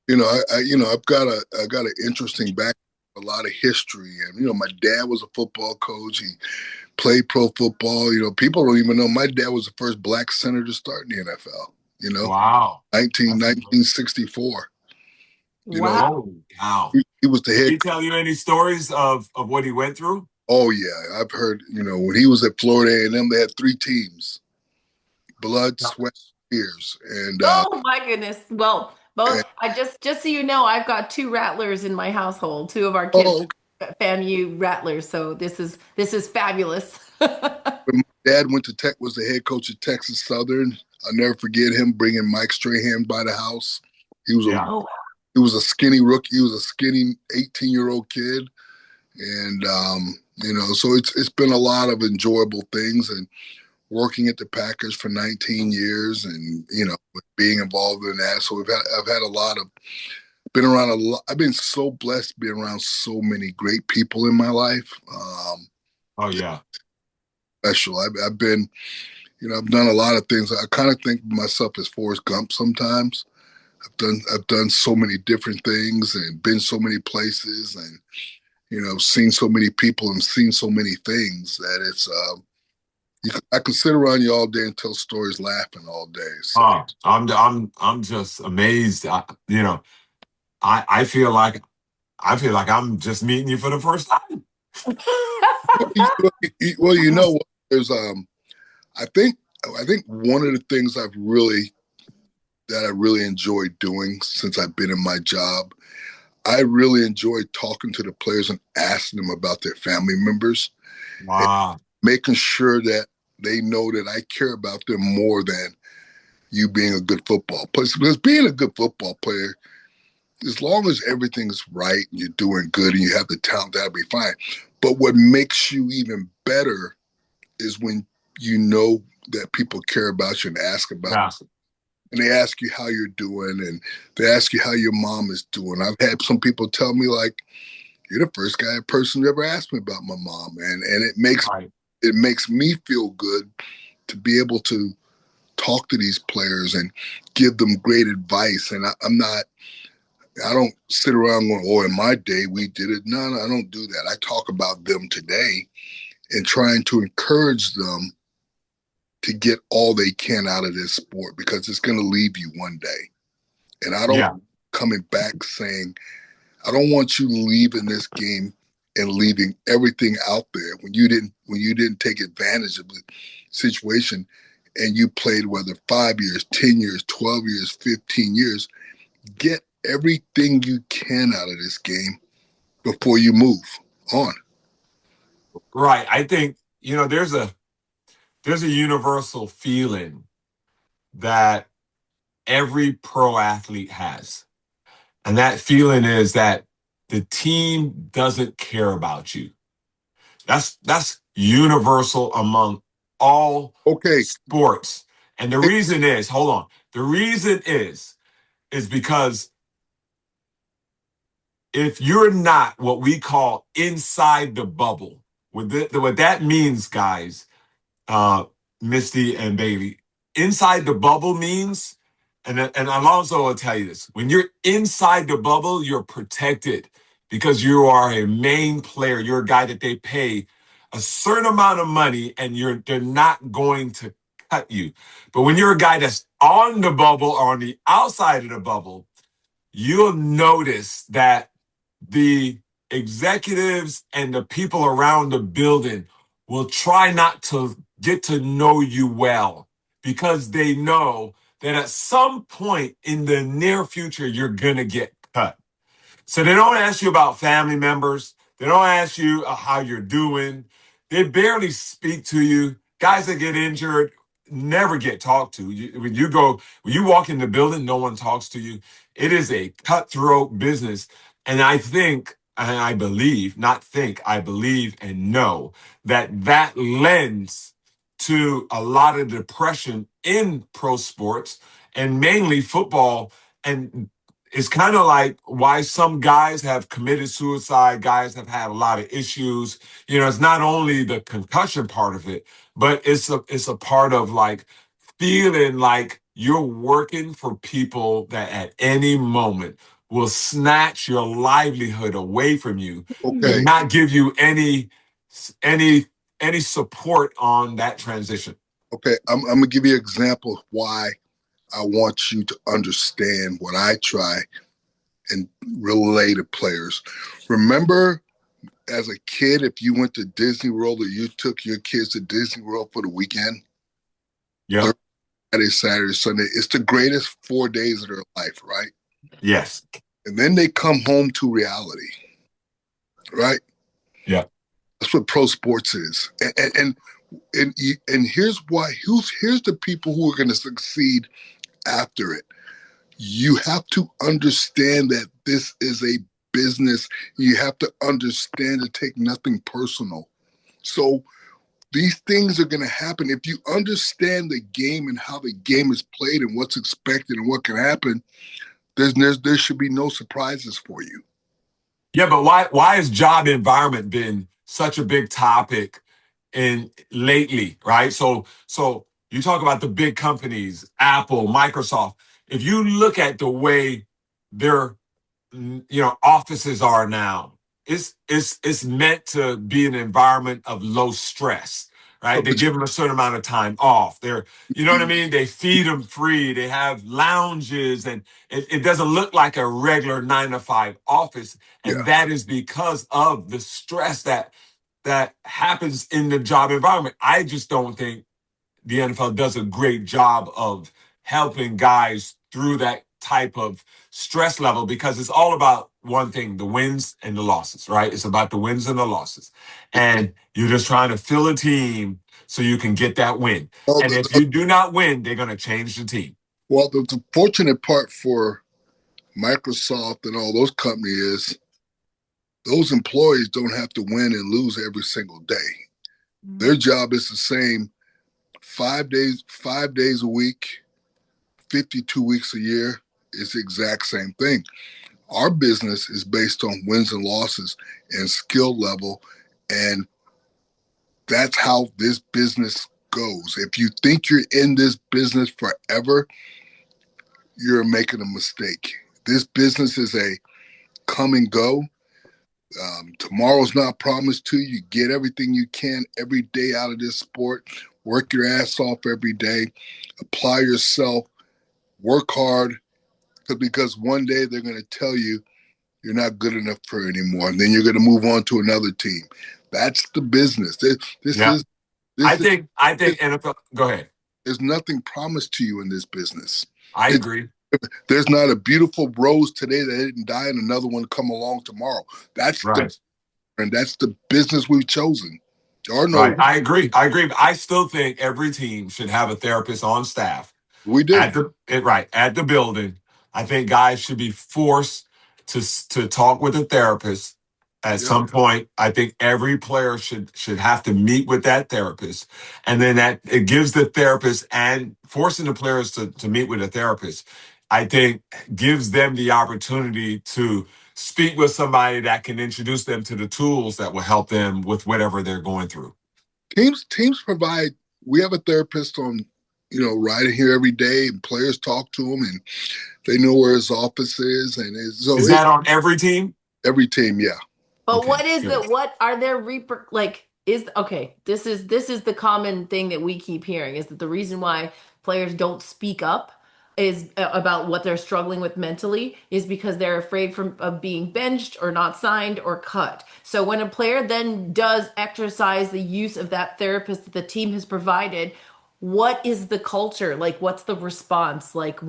[SPEAKER 1] I've got an interesting back, a lot of history, and my dad was a football coach. He played pro football. People don't even know my dad was the first black center to start in the NFL.
[SPEAKER 4] Wow.
[SPEAKER 1] 1964.
[SPEAKER 5] Wow.
[SPEAKER 4] Oh, wow.
[SPEAKER 1] He was the
[SPEAKER 4] Did
[SPEAKER 1] head.
[SPEAKER 4] he tell you any stories of what he went through?
[SPEAKER 1] Oh yeah, I've heard. When he was at Florida A&M, they had three teams: blood,
[SPEAKER 4] Yeah.
[SPEAKER 1] sweat, tears, and
[SPEAKER 5] Oh my goodness. Well,
[SPEAKER 1] and
[SPEAKER 5] both I just so you know, I've got two rattlers in my household. Two of our kids
[SPEAKER 1] oh, okay.
[SPEAKER 5] are FAMU rattlers, so this is fabulous.
[SPEAKER 1] When my dad went to Tech, was the head coach of Texas Southern. I'll never forget him bringing Mike Strahan by the house. He was a
[SPEAKER 4] Yeah.
[SPEAKER 5] Oh,
[SPEAKER 1] he was a skinny rookie. He was a skinny 18-year-old kid, and so it's been a lot of enjoyable things, and working at the Packers for 19 years, and being involved in that. So I've had a lot of been around a lot. I've been so blessed to be around so many great people in my life.
[SPEAKER 4] Oh
[SPEAKER 1] It's
[SPEAKER 4] yeah.
[SPEAKER 1] special. I've been, I've done a lot of things. I kind of think of myself as Forrest Gump sometimes. I've done so many different things and been so many places, and seen so many people and seen so many things that it's I could sit around you all day and tell stories laughing all day. So
[SPEAKER 4] Oh, I'm just amazed. I I feel like I feel like I'm just meeting you for the first time.
[SPEAKER 1] well, what? There's I think I think one of the things I really enjoyed doing since I've been in my job, I really enjoyed talking to the players and asking them about their family members and
[SPEAKER 4] Wow.
[SPEAKER 1] making sure that they know that I care about them more than you being a good football player. Because being a good football player, as long as everything's right and you're doing good and you have the talent, that'll be fine. But what makes you even better is when you know that people care about you and ask about
[SPEAKER 4] Yeah.
[SPEAKER 1] and they ask you how you're doing and they ask you how your mom is doing. I've had some people tell me like, "You're the first person who ever asked me about my mom," and
[SPEAKER 4] Right.
[SPEAKER 1] it makes me feel good to be able to talk to these players and give them great advice. And I don't sit around going, "Oh, in my day we did it." No, I don't do that. I talk about them today and trying to encourage them to get all they can out of this sport because it's going to leave you one day. And I don't
[SPEAKER 4] Yeah.
[SPEAKER 1] coming back saying, I don't want you leaving this game and leaving everything out there when you didn't take advantage of the situation, and you played whether 5 years, 10 years, 12 years, 15 years. Get everything you can out of this game before you move on.
[SPEAKER 4] Right. I think, there's a universal feeling that every pro athlete has. And that feeling is that the team doesn't care about you. That's universal among all
[SPEAKER 1] Okay.
[SPEAKER 4] sports. And the reason is, hold on. The reason is because if you're not what we call inside the bubble, what that means, guys, uh, Misty and Bailey, inside the bubble means, and Alonzo will tell you this, when you're inside the bubble, you're protected because you are a main player. You're a guy that they pay a certain amount of money and they're not going to cut you. But when you're a guy that's on the bubble or on the outside of the bubble, you'll notice that the executives and the people around the building will try not to get to know you well because they know that at some point in the near future, you're going to get cut. So they don't ask you about family members. They don't ask you how you're doing. They barely speak to you. Guys that get injured never get talked to. When you walk in the building, no one talks to you. It is a cutthroat business. And I think, and I believe, not think, I believe and know that lends to a lot of depression in pro sports and mainly football. And it's kind of like why some guys have committed suicide, guys have had a lot of issues. It's not only the concussion part of it, but it's a part of like feeling like you're working for people that at any moment will snatch your livelihood away from you
[SPEAKER 1] Okay.
[SPEAKER 4] and not give you any support on that transition.
[SPEAKER 1] Okay. I'm gonna give you an example of why I want you to understand what I try and relay to players. Remember, as a kid, if you went to Disney World or you took your kids to Disney World for the weekend,
[SPEAKER 4] Yeah.
[SPEAKER 1] Friday, Saturday, Sunday, it's the greatest 4 days of their life, right?
[SPEAKER 4] Yes.
[SPEAKER 1] And then they come home to reality, right?
[SPEAKER 4] Yeah.
[SPEAKER 1] That's what pro sports is. And here's why. Here's the people who are going to succeed after it. You have to understand that this is a business. You have to understand to take nothing personal. So these things are going to happen. If you understand the game and how the game is played and what's expected and what can happen, there should be no surprises for you.
[SPEAKER 4] Yeah, but why has job environment been such a big topic in lately, right? So you talk about the big companies, Apple, Microsoft. If you look at the way their offices are now, it's meant to be an environment of low stress, right? They give them a certain amount of time off. You know what I mean? They feed them free. They have lounges, and it doesn't look like a regular 9 to 5 office. And
[SPEAKER 1] Yeah.
[SPEAKER 4] that is because of the stress that happens in the job environment. I just don't think the NFL does a great job of helping guys through that type of stress level because it's all about one thing, the wins and the losses, right? It's about the wins and the losses. And you're just trying to fill a team so you can get that win.
[SPEAKER 1] Well,
[SPEAKER 4] And if you do not win, they're going to change the team.
[SPEAKER 1] well, the fortunate part for Microsoft and all those companies is those employees don't have to win and lose every single day. Their job is the same 5 days a week, 52 weeks a year. It's the exact same thing. Our business is based on wins and losses and skill level. And that's how this business goes. If you think you're in this business forever, you're making a mistake. This business is a come and go. Tomorrow's not promised to you. Get everything you can every day out of this sport. Work your ass off every day. Apply yourself. Work hard. Because one day they're going to tell you you're not good enough for anymore, and then you're going to move on to another team. That's the business. This
[SPEAKER 4] Yeah.
[SPEAKER 1] is this is
[SPEAKER 4] I think NFL. Go ahead.
[SPEAKER 1] there's nothing promised to you in this business.
[SPEAKER 4] I
[SPEAKER 1] It's
[SPEAKER 4] agree.
[SPEAKER 1] there's not a beautiful rose today that didn't die and another one come along tomorrow. That's the
[SPEAKER 4] Right.
[SPEAKER 1] and that's the business we've chosen. There are
[SPEAKER 4] Right.
[SPEAKER 1] no
[SPEAKER 4] I agree. I agree. I still think every team should have a therapist on staff
[SPEAKER 1] we do.
[SPEAKER 4] at the building. I think guys should be forced to talk with a therapist at
[SPEAKER 1] Yep.
[SPEAKER 4] some point. I think every player should have to meet with that therapist, and then that it gives the therapist and forcing the players to meet with a therapist. I think gives them the opportunity to speak with somebody that can introduce them to the tools that will help them with whatever they're going through.
[SPEAKER 1] Teams provide. We have a therapist on, right here every day, and players talk to him, and they know where his office is, and
[SPEAKER 4] Is that on every team?
[SPEAKER 1] every team, yeah.
[SPEAKER 5] But
[SPEAKER 4] Okay,
[SPEAKER 5] what is
[SPEAKER 4] good.
[SPEAKER 5] what are there like is okay, this is the common thing that we keep hearing is that the reason why players don't speak up is about what they're struggling with mentally is because they're afraid of being benched or not signed or cut. So when a player then does exercise the use of that therapist that the team has provided, what is the culture? Like what's the response? Like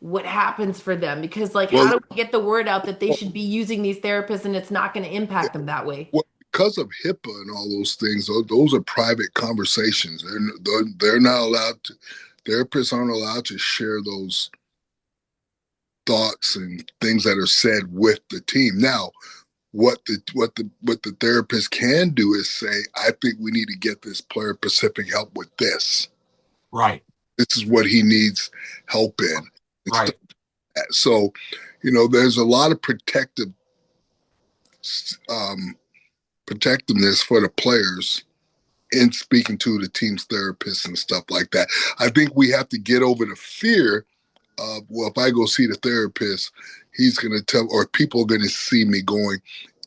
[SPEAKER 5] what happens for them? Because like how
[SPEAKER 1] Well,
[SPEAKER 5] do we get the word out that they should be using these therapists and it's not going to impact them that way?
[SPEAKER 1] well, because of HIPAA and all those things, those are private conversations. They're not allowed to. Therapists aren't allowed to share those thoughts and things that are said with the team. Now, what the therapist can do is say, I think we need to get this player specific help with this.
[SPEAKER 4] Right,
[SPEAKER 1] This is what he needs help in.
[SPEAKER 4] right.
[SPEAKER 1] So, there's a lot of um, protectiveness for the players in speaking to the team's therapists and stuff like that. I think we have to get over the fear of, well, if I go see the therapist, he's going to tell, or people are going to see me going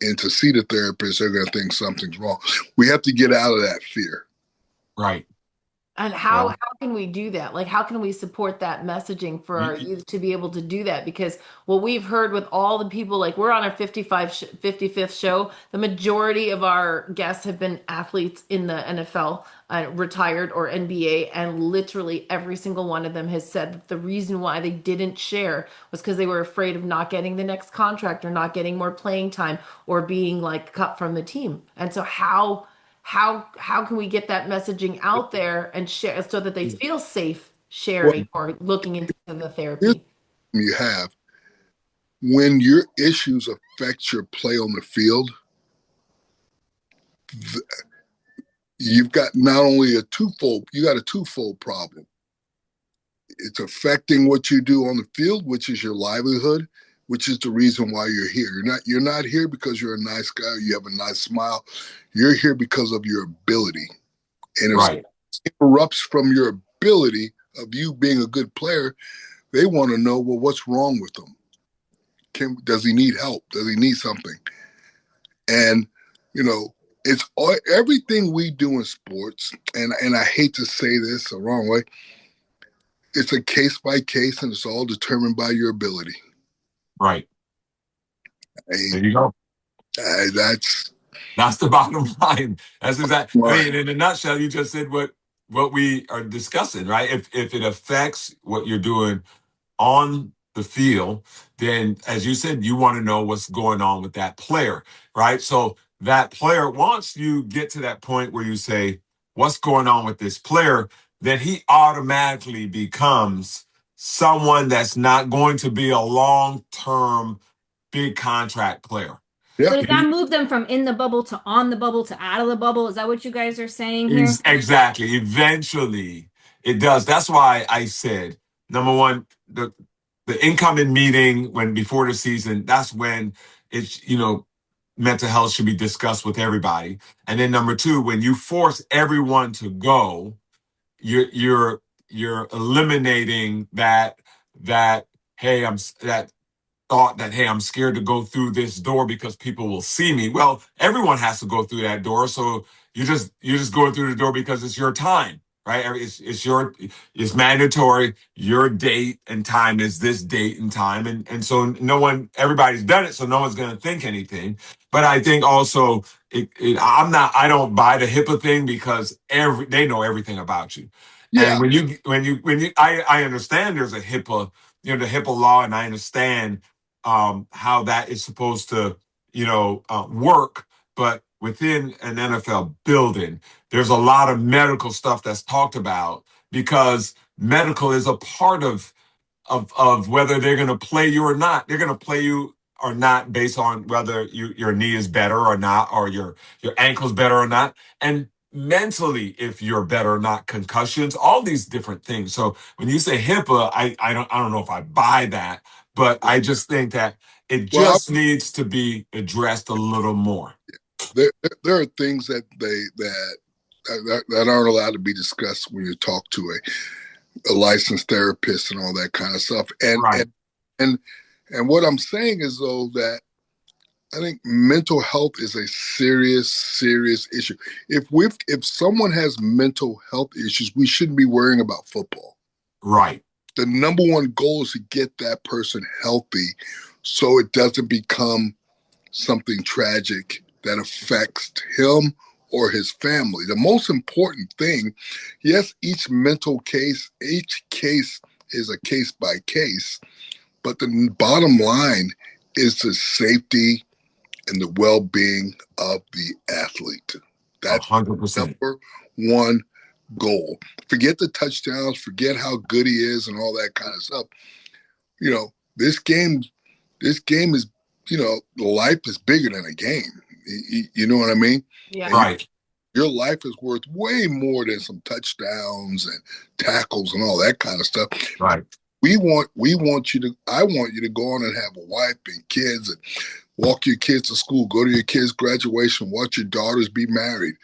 [SPEAKER 1] in to see the therapist, they're going to think something's wrong. We have to get out of that fear.
[SPEAKER 4] Right.
[SPEAKER 5] And how can we do that? Like how can we support that messaging for our youth to be able to do that? Because what we've heard with all the people, like we're on our 55th show, the majority of our guests have been athletes in the NFL, retired or NBA, and literally every single one of them has said that the reason why they didn't share was because they were afraid of not getting the next contract or not getting more playing time or being like cut from the team. And so how can we get that messaging out there and share so that they feel safe
[SPEAKER 1] Well,
[SPEAKER 5] sharing or looking into the
[SPEAKER 1] here's
[SPEAKER 5] therapy?
[SPEAKER 1] what you have when your issues affect your play on the field, you've got not only you got a twofold problem. It's affecting what you do on the field, which is your livelihood, which is the reason why you're here. You're not here because you're a nice guy, you have a nice smile. You're here because of your ability. And if
[SPEAKER 4] Right.
[SPEAKER 1] it erupts from your ability of you being a good player, they want to know, well, what's wrong with him? Does he need help? Does he need something? And it's everything we do in sports, and I hate to say this the wrong way, it's a case by case, and it's all determined by your ability.
[SPEAKER 4] Right.
[SPEAKER 1] I,
[SPEAKER 4] There you go.
[SPEAKER 1] that's
[SPEAKER 4] That's the bottom line. That's exactly. I
[SPEAKER 1] right.
[SPEAKER 4] mean, in a nutshell, you just said what we are discussing, right? If it affects what you're doing on the field, then as you said, you want to know what's going on with that player, right? So that player, once you get to that point where you say, what's going on with this player, then he automatically becomes someone that's not going to be a long-term big contract player.
[SPEAKER 1] Yeah.
[SPEAKER 3] So does that move them from in the bubble to on the bubble to out of the bubble? Is that what you guys are saying here?
[SPEAKER 4] Exactly. Eventually, it does. That's why I said, number one, the incoming meeting when before the season, that's when it's, mental health should be discussed with everybody. And then number two, when you force everyone to go, you're eliminating that hey, that thought that, hey, I'm scared to go through this door because people will see me. Well, everyone has to go through that door. So you're just going through the door because it's your time. right? It's mandatory. Your date and time is this date and time. And so everybody's done it. So no one's going to think anything. But I think also I don't buy the HIPAA thing because they know everything about you.
[SPEAKER 1] Yeah.
[SPEAKER 4] And I understand there's a HIPAA, the HIPAA law, and I understand how that is supposed to, work. But within an NFL building, there's a lot of medical stuff that's talked about because medical is a part of whether they're going to play you or not. They're going to play you or not based on whether your knee is better or not, or your ankle's better or not, and mentally if you're better or not, concussions, all these different things. So when you say HIPAA, I don't know if I buy that, but I just think that it
[SPEAKER 1] Well,
[SPEAKER 4] just needs to be addressed a little more.
[SPEAKER 1] there are things that aren't allowed to be discussed when you talk to a licensed therapist and all that kind of stuff.
[SPEAKER 4] Right.
[SPEAKER 1] And what I'm saying is, though, that I think mental health is a serious issue. If someone has mental health issues, we shouldn't be worrying about football.
[SPEAKER 4] Right.
[SPEAKER 1] The number one goal is to get that person healthy so it doesn't become something tragic that affects him or his family. The most important thing, yes, each case is a case by case, but the bottom line is the safety and the well-being of the athlete. That's
[SPEAKER 4] 100%.
[SPEAKER 1] number one goal. Forget the touchdowns, forget how good he is and all that kind of stuff. This game is, life is bigger than a game. You know what I mean?
[SPEAKER 5] Yeah.
[SPEAKER 4] Right.
[SPEAKER 1] Your life is worth way more than some touchdowns and tackles and all that kind of stuff.
[SPEAKER 4] Right.
[SPEAKER 1] I want you to go on and have a wife and kids and walk your kids to school, go to your kids' graduation, watch your daughters be married,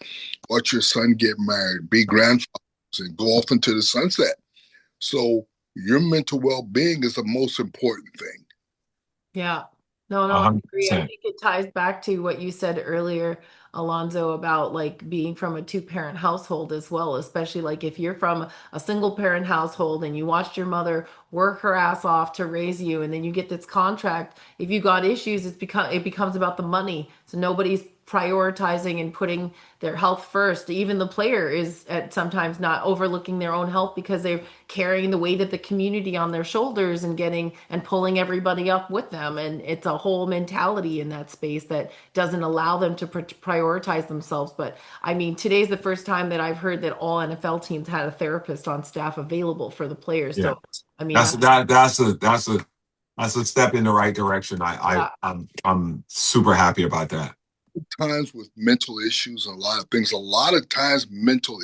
[SPEAKER 1] watch your son get married, be grandfathers, and go off into the sunset. So your mental well-being is the most important thing.
[SPEAKER 5] Yeah. No, I agree. I
[SPEAKER 4] 100%.
[SPEAKER 5] think it ties back to what you said earlier, Alonzo, about like being from a two-parent household as well, especially like if you're from a single parent household and you watched your mother work her ass off to raise you, and then you get this contract. If you got issues, it becomes about the money. So nobody's prioritizing and putting their health first. Even the player is at sometimes not overlooking their own health because they're carrying the weight of the community on their shoulders and pulling everybody up with them. And it's a whole mentality in that space that doesn't allow them to prioritize themselves. But I mean, today's the first time that I've heard that all NFL teams had a therapist on staff available for the players.
[SPEAKER 4] Yeah.
[SPEAKER 5] So I mean,
[SPEAKER 4] That's a step in the right direction. I'm super happy about that.
[SPEAKER 1] Times with mental issues and a lot of things, a lot of times mental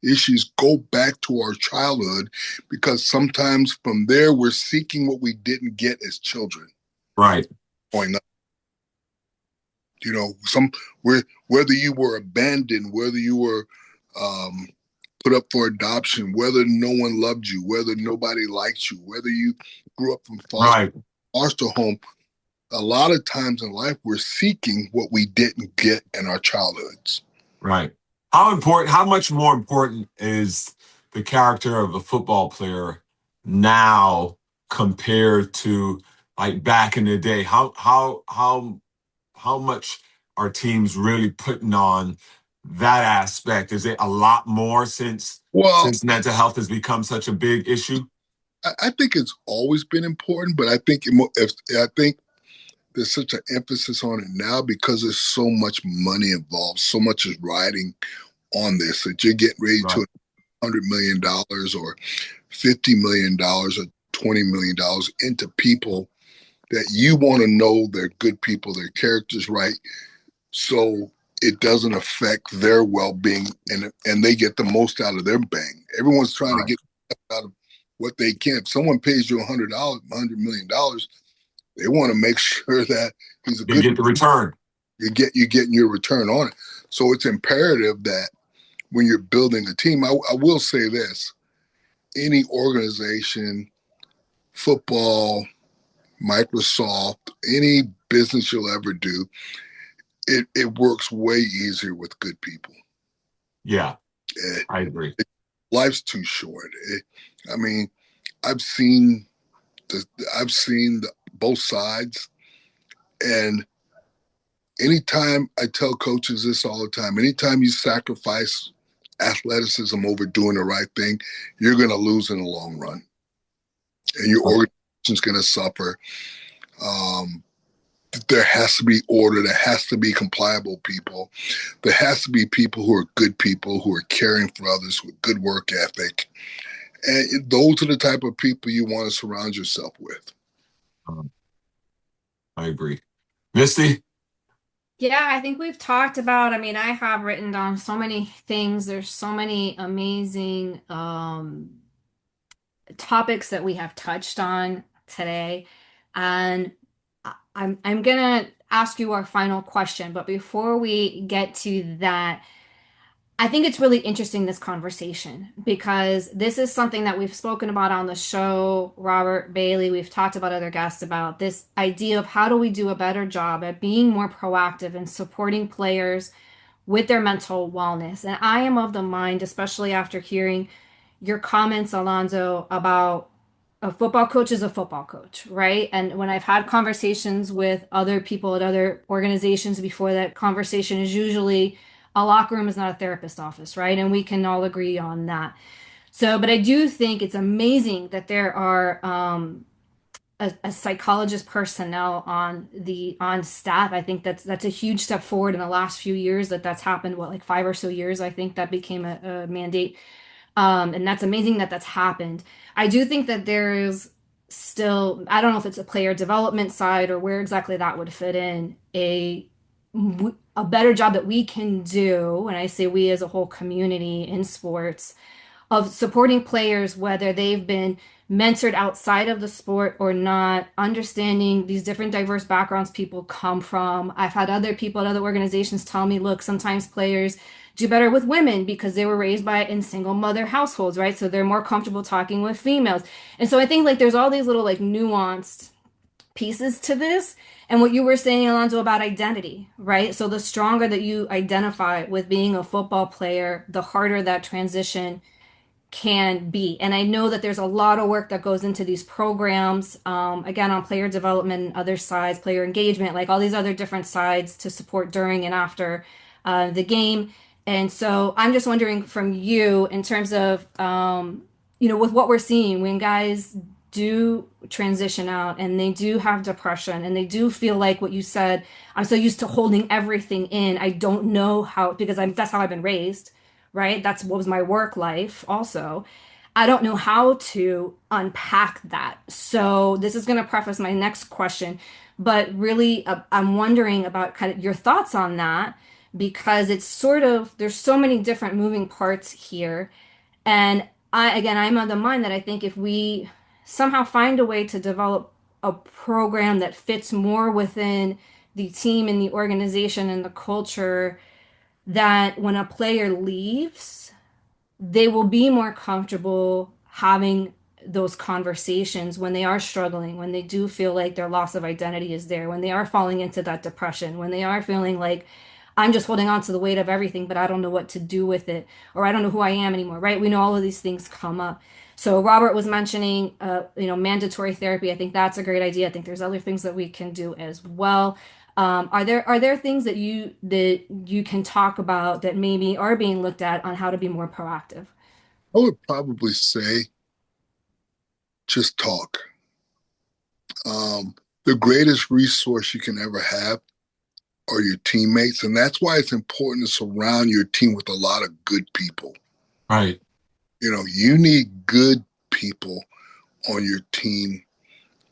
[SPEAKER 1] issues go back to our childhood because sometimes from there we're seeking what we didn't get as children.
[SPEAKER 4] Right.
[SPEAKER 1] Growing up. Whether you were abandoned, whether you were put up for adoption, whether no one loved you, whether nobody liked you, whether you grew up from foster home. A lot of times in life, we're seeking what we didn't get in our childhoods.
[SPEAKER 4] Right. How much more important is the character of a football player now compared to like back in the day? How much are teams really putting on that aspect? Is it a lot more since mental health has become such a big issue?
[SPEAKER 1] I think it's always been important, but I think there's such an emphasis on it now because there's so much money involved, so much is riding on this that you're getting ready to $100 million or $50 million or $20 million into people that you want to know they're good people, their character's right, so it doesn't affect their well-being and they get the most out of their bang. Everyone's trying to get out of what they can. If someone pays you $100 million, they want to make sure that he's
[SPEAKER 4] you get the return.
[SPEAKER 1] You're getting your return on it. So it's imperative that when you're building a team, I will say this: any organization, football, Microsoft, any business you'll ever do, it works way easier with good people.
[SPEAKER 4] Yeah, I agree.
[SPEAKER 1] Life's too short. I mean, I've seen the both sides, and anytime I tell coaches this all the time, anytime you sacrifice athleticism over doing the right thing, you're going to lose in the long run, and your organization's going to suffer. There has to be order. There has to be compliable people. There has to be people who are good people, who are caring for others, with good work ethic. And those are the type of people you want to surround yourself with.
[SPEAKER 4] I agree. Misty?
[SPEAKER 3] Yeah, I think we've talked about, I mean, I have written down so many things. There's so many amazing topics that we have touched on today. And I'm gonna ask you our final question, but before we get to that, I think it's really interesting, this conversation, because this is something that we've spoken about on the show, Robert, Bailey, we've talked about other guests about this idea of how do we do a better job at being more proactive and supporting players with their mental wellness. And I am of the mind, especially after hearing your comments, Alonzo, about a football coach is a football coach, right? And when I've had conversations with other people at other organizations before, that conversation is usually a locker room is not a therapist office, right? And we can all agree on that. So, but I do think it's amazing that there are a psychologist personnel on staff. I think that's a huge step forward in the last few years, that's happened. What, like 5 or so years? I think that became a mandate, and that's amazing that that's happened. I do think that there is still, I don't know if it's a player development side or where exactly that would fit in, a better job that we can do, and I say we as a whole community in sports, of supporting players, whether they've been mentored outside of the sport or not, understanding these different diverse backgrounds people come from. I've had other people at other organizations tell me, look, sometimes players do better with women because they were raised by in single mother households, right? So they're more comfortable talking with females. And so I think like there's all these little like nuanced pieces to this. And what you were saying, Alonzo, about identity, right? So the stronger that you identify with being a football player, the harder that transition can be. And I know that there's a lot of work that goes into these programs, again, on player development and other sides, player engagement, like all these other different sides to support during and after the game. And so I'm just wondering from you, in terms of, with what we're seeing when guys do transition out and they do have depression and they do feel like what you said, I'm so used to holding everything in. I don't know how, because that's how I've been raised, right? That's what was my work life also. I don't know how to unpack that. So this is going to preface my next question, but really I'm wondering about kind of your thoughts on that, because it's sort of, there's so many different moving parts here. And I'm of the mind that I think if we somehow find a way to develop a program that fits more within the team and the organization and the culture, that when a player leaves, they will be more comfortable having those conversations when they are struggling, when they do feel like their loss of identity is there, when they are falling into that depression, when they are feeling like I'm just holding on to the weight of everything, but I don't know what to do with it, or I don't know who I am anymore, right? We know all of these things come up. So Robert was mentioning, mandatory therapy. I think that's a great idea. I think there's other things that we can do as well. Are there things that you can talk about that maybe are being looked at on how to be more proactive?
[SPEAKER 1] I would probably say just talk. The greatest resource you can ever have are your teammates. And that's why it's important to surround your team with a lot of good people.
[SPEAKER 4] Right.
[SPEAKER 1] You need good people on your team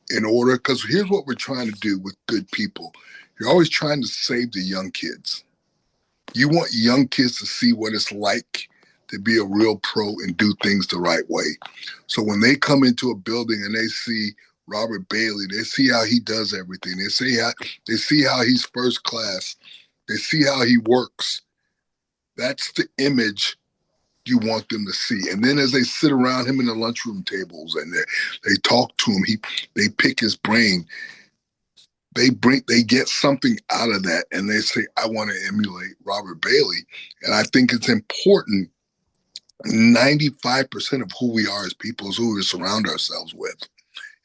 [SPEAKER 1] in order, because here's what we're trying to do with good people. You're always trying to save the young kids. You want young kids to see what it's like to be a real pro and do things the right way. So when they come into a building and they see Robert Bailey, they see how he does everything. They see how he's first class. They see how he works. That's the image you want them to see. And then as they sit around him in the lunchroom tables and they talk to him, they pick his brain. They get something out of that, and they say, I want to emulate Robert Bailey. And I think it's important 95% of who we are as people is who we surround ourselves with.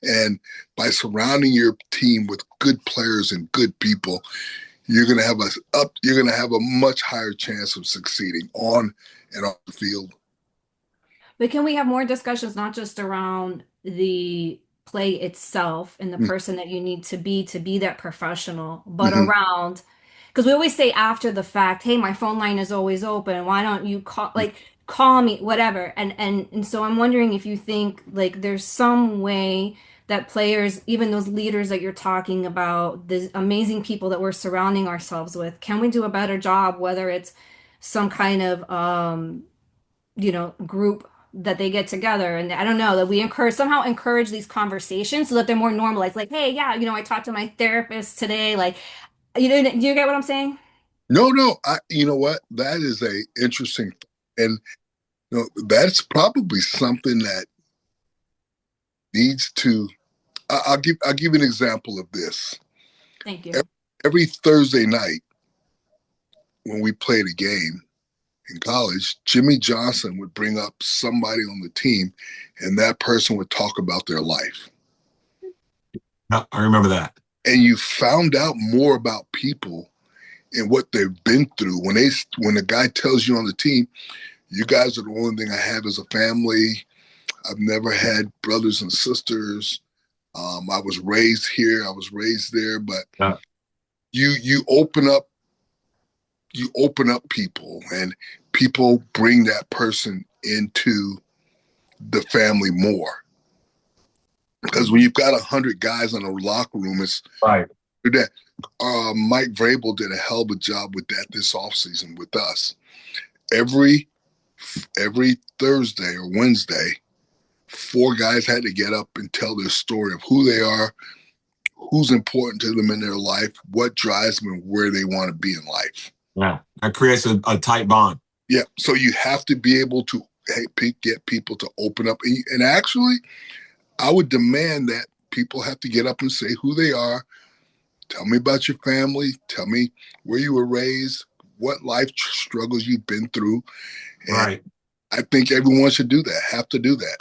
[SPEAKER 1] And by surrounding your team with good players and good people, you're going to have a much higher chance of succeeding on and off the field.
[SPEAKER 3] But can we have more discussions, not just around the play itself and the person that you need to be that professional, but
[SPEAKER 1] Mm-hmm.
[SPEAKER 3] around, because we always say after the fact, hey, my phone line is always open. Why don't you call me, whatever. And so I'm wondering if you think like there's some way that players, even those leaders that you're talking about, the amazing people that we're surrounding ourselves with, can we do a better job, whether it's some kind of group that they get together, and I don't know, that we encourage these conversations so that they're more normalized. Like, hey, yeah, I talked to my therapist today. Like, do you get what I'm saying?
[SPEAKER 1] No. You know what? That is a interesting, and that's probably something that needs to. I'll give you an example of this.
[SPEAKER 3] Thank you.
[SPEAKER 1] Every Thursday night when we played a game in college, Jimmy Johnson would bring up somebody on the team, and that person would talk about their life.
[SPEAKER 4] No, I remember that.
[SPEAKER 1] And you found out more about people and what they've been through when the guy tells you on the team, you guys are the only thing I have as a family. I've never had brothers and sisters. I was raised here, I was raised there, but
[SPEAKER 4] Yeah.
[SPEAKER 1] you open up people, and people bring that person into the family more. Because when you've got 100 guys in a locker room, it's
[SPEAKER 4] Right.
[SPEAKER 1] that. Mike Vrabel did a hell of a job with that this offseason with us. Every Thursday or Wednesday, 4 guys had to get up and tell their story of who they are, who's important to them in their life, what drives them, and where they want to be in life.
[SPEAKER 4] Yeah. That creates a tight bond.
[SPEAKER 1] Yeah. So you have to be able to get people to open up. And actually, I would demand that people have to get up and say who they are. Tell me about your family. Tell me where you were raised, what life struggles you've been through. And
[SPEAKER 4] Right.
[SPEAKER 1] I think everyone should do that, have to do that.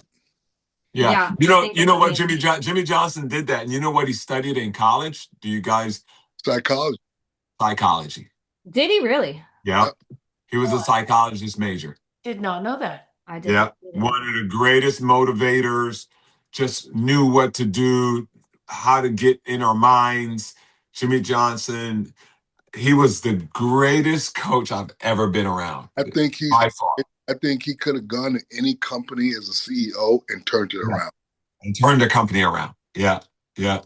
[SPEAKER 4] Yeah.
[SPEAKER 3] Yeah,
[SPEAKER 4] You know what Jimmy Johnson did that. And you know what he studied in college? Do you guys?
[SPEAKER 1] Psychology.
[SPEAKER 4] Psychology.
[SPEAKER 3] Did he really?
[SPEAKER 4] Yeah. He was a psychologist major.
[SPEAKER 5] Did not know that.
[SPEAKER 3] I did.
[SPEAKER 4] Yeah. One of the greatest motivators, just knew what to do, how to get in our minds. Jimmy Johnson, he was the greatest coach I've ever been around.
[SPEAKER 1] I think he could have gone to any company as a CEO and turned it around.
[SPEAKER 4] And turned the company around. Yeah. Yeah.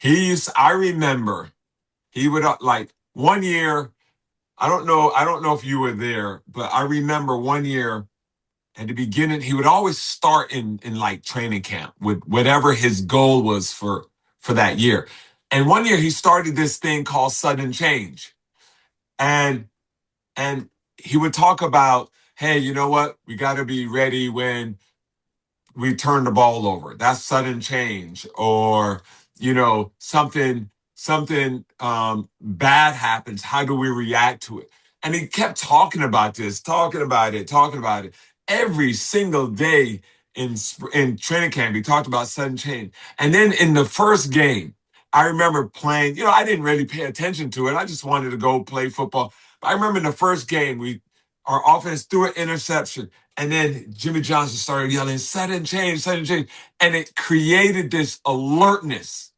[SPEAKER 4] I remember he would like one year, I don't know if you were there, but I remember one year at the beginning, he would always start in like training camp with whatever his goal was for that year. And one year he started this thing called sudden change. And he would talk about, hey, you know what? We got to be ready when we turn the ball over. That's sudden change. Or, something bad happens. How do we react to it? And he kept talking about this, talking about it. Every single day in training camp, he talked about sudden change. And then in the first game, I remember playing, I didn't really pay attention to it. I just wanted to go play football. But I remember in the first game, our offense threw an interception. And then Jimmy Johnson started yelling, sudden change. And it created this alertness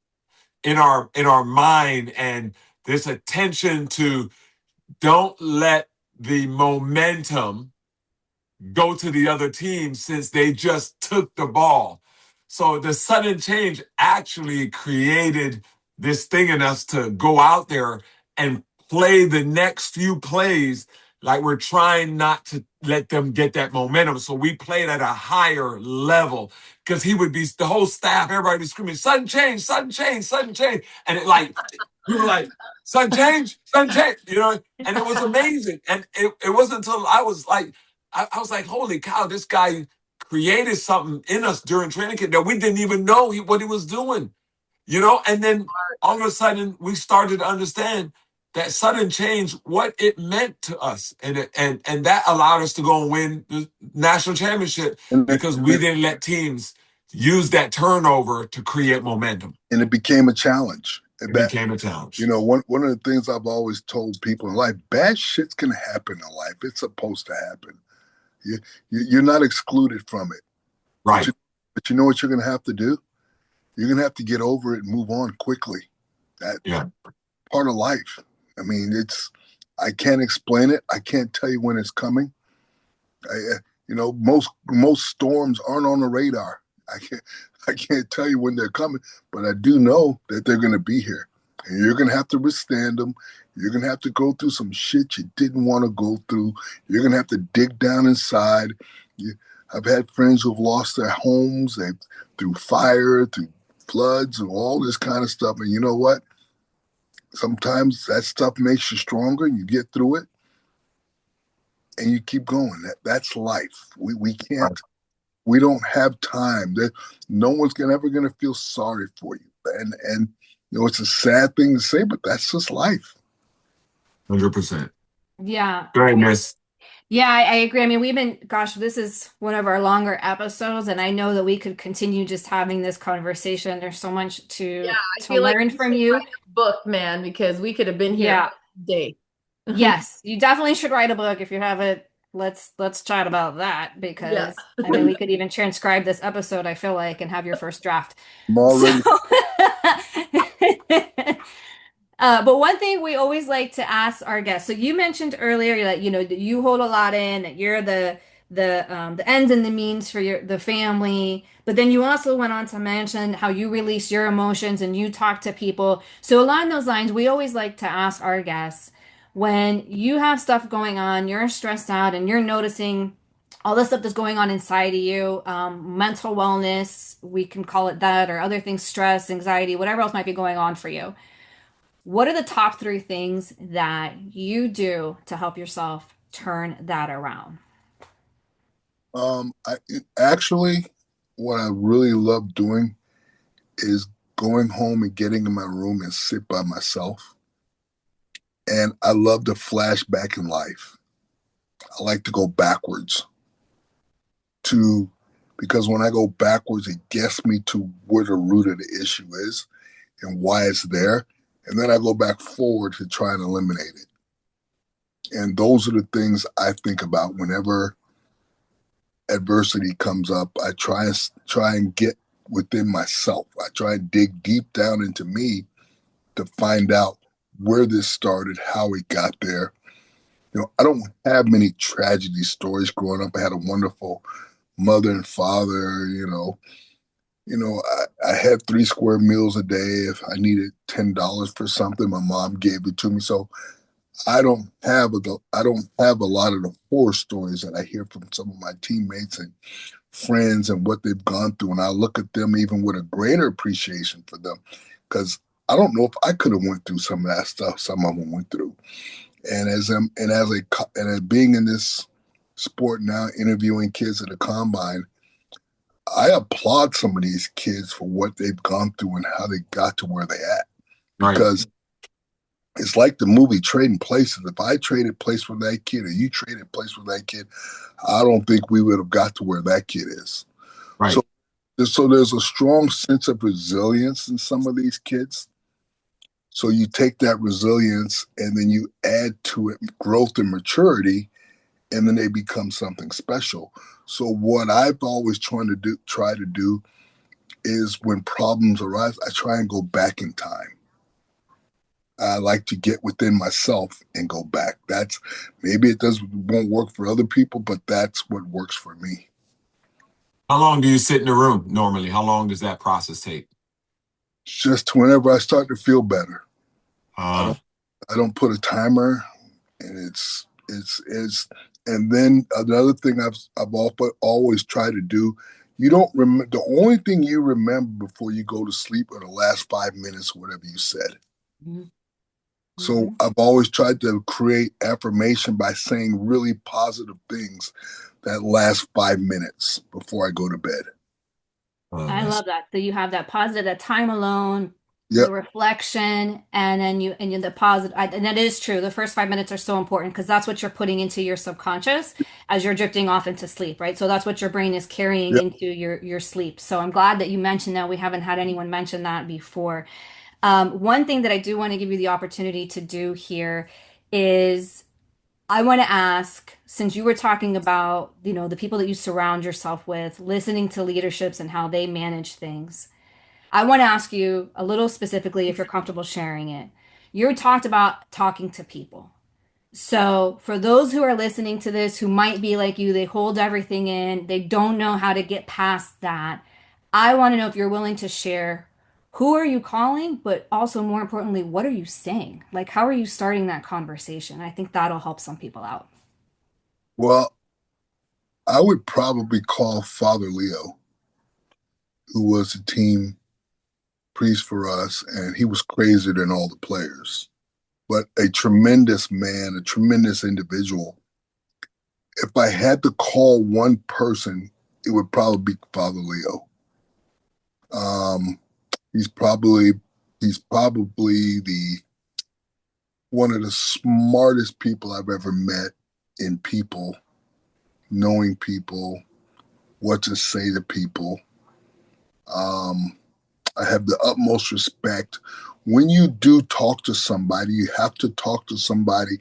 [SPEAKER 4] in our mind and this attention to don't let the momentum go to the other team since they just took the ball. So the sudden change actually created this thing in us to go out there and play the next few plays like we're trying not to let them get that momentum. So we played at a higher level because the whole staff, everybody was screaming, sudden change. And we were like, sudden change, and it was amazing. And it wasn't until I was like, holy cow, this guy created something in us during training camp that we didn't even know what he was doing, and then all of a sudden we started to understand that sudden change, what it meant to us, and that allowed us to go and win the national championship
[SPEAKER 1] and it,
[SPEAKER 4] because we didn't let teams use that turnover to create momentum.
[SPEAKER 1] and it became a challenge.
[SPEAKER 4] It became a challenge.
[SPEAKER 1] One of the things I've always told people in life, bad shit's gonna happen in life. It's supposed to happen. You're not excluded from it.
[SPEAKER 4] Right.
[SPEAKER 1] But you know what you're gonna have to do? You're gonna have to get over it and move on quickly. That's part of life. I mean, I can't explain it. I can't tell you when it's coming. Most storms aren't on the radar. I can't tell you when they're coming, but I do know that they're going to be here, and you're going to have to withstand them. You're going to have to go through some shit you didn't want to go through. You're going to have to dig down inside. I've had friends who've lost their homes through fire, through floods, and all this kind of stuff. And you know what? Sometimes that stuff makes you stronger. You get through it, and you keep going. That's life. We can't. We don't have time. No one's ever going to feel sorry for you. And it's a sad thing to say, but that's just life.
[SPEAKER 4] 100%.
[SPEAKER 3] Yeah.
[SPEAKER 4] Great, miss.
[SPEAKER 3] Yeah, I agree. I mean, this is one of our longer episodes, and I know that we could continue just having this conversation. There's so much to learn from you.
[SPEAKER 5] Write a book, man, because we could have been here all day.
[SPEAKER 3] Yes, you definitely should write a book. If you haven't, let's chat about that, because I mean, we could even transcribe this episode, I feel like, and have your first draft.
[SPEAKER 1] I'm already.
[SPEAKER 3] But one thing we always like to ask our guests. So you mentioned earlier that that you hold a lot in, that you're the ends and the means for the family. But then you also went on to mention how you release your emotions and you talk to people. So along those lines, we always like to ask our guests, when you have stuff going on, you're stressed out, and you're noticing all the stuff that's going on inside of you, mental wellness, we can call it that, or other things, stress, anxiety, whatever else might be going on for you. What are the top 3 things that you do to help yourself turn that around?
[SPEAKER 1] Actually, what I really love doing is going home and getting in my room and sit by myself. And I love to flash back in life. I like to go backwards because when I go backwards, it gets me to where the root of the issue is and why it's there. And then I go back forward to try and eliminate it. And those are the things I think about whenever adversity comes up. I try and get within myself. I try and dig deep down into me to find out where this started, how it got there. I don't have many tragedy stories growing up. I had a wonderful mother and father. I had 3 square meals a day. If I needed $10 for something, my mom gave it to me. So I don't have a lot of the horror stories that I hear from some of my teammates and friends and what they've gone through. And I look at them even with a greater appreciation for them, because I don't know if I could have went through some of that stuff some of them went through. And as being in this sport now, interviewing kids at the combine, I applaud some of these kids for what they've gone through and how they got to where they at. Because it's like the movie Trading Places. If I traded place with that kid or you traded place with that kid, I don't think we would have got to where that kid is.
[SPEAKER 4] Right.
[SPEAKER 1] So there's a strong sense of resilience in some of these kids. So you take that resilience and then you add to it growth and maturity, and then they become something special. So what I've always try to do is when problems arise, I try and go back in time. I like to get within myself and go back. Maybe won't work for other people, but that's what works for me.
[SPEAKER 4] How long do you sit in the room normally? How long does that process take?
[SPEAKER 1] Just whenever I start to feel better.
[SPEAKER 4] Uh,
[SPEAKER 1] I don't put a timer, and it's and then another thing I've always tried to do. You don't remember, the only thing you remember before you go to sleep are the last 5 minutes, whatever you said. Mm-hmm. So I've always tried to create affirmation by saying really positive things that last 5 minutes before I go to bed.
[SPEAKER 3] I love that. So you have that positive, that time alone,
[SPEAKER 1] Yep.
[SPEAKER 3] the reflection, and then the positive. And that is true. The first 5 minutes are so important because that's what you're putting into your subconscious as you're drifting off into sleep, right? So that's what your brain is carrying
[SPEAKER 1] Yep.
[SPEAKER 3] into your sleep. So I'm glad that you mentioned that. We haven't had anyone mention that before. One thing that I do want to give you the opportunity to do here is I want to ask, since you were talking about, the people that you surround yourself with, listening to leaderships and how they manage things. I want to ask you a little specifically if you're comfortable sharing it. You talked about talking to people. So, for those who are listening to this who might be like you, they hold everything in, they don't know how to get past that. I want to know if you're willing to share who are you calling, but also more importantly, what are you saying? Like, how are you starting that conversation? I think that'll help some people out.
[SPEAKER 1] Well, I would probably call Father Leo, who was the team priest for us, and he was crazier than all the players, but a tremendous man, a tremendous individual. If I had to call one person, it would probably be Father Leo. Um, he's probably he's probably the one of the smartest people I've ever met in people, knowing people, what to say to people. Um, I have the utmost respect. When you do talk to somebody, you have to talk to somebody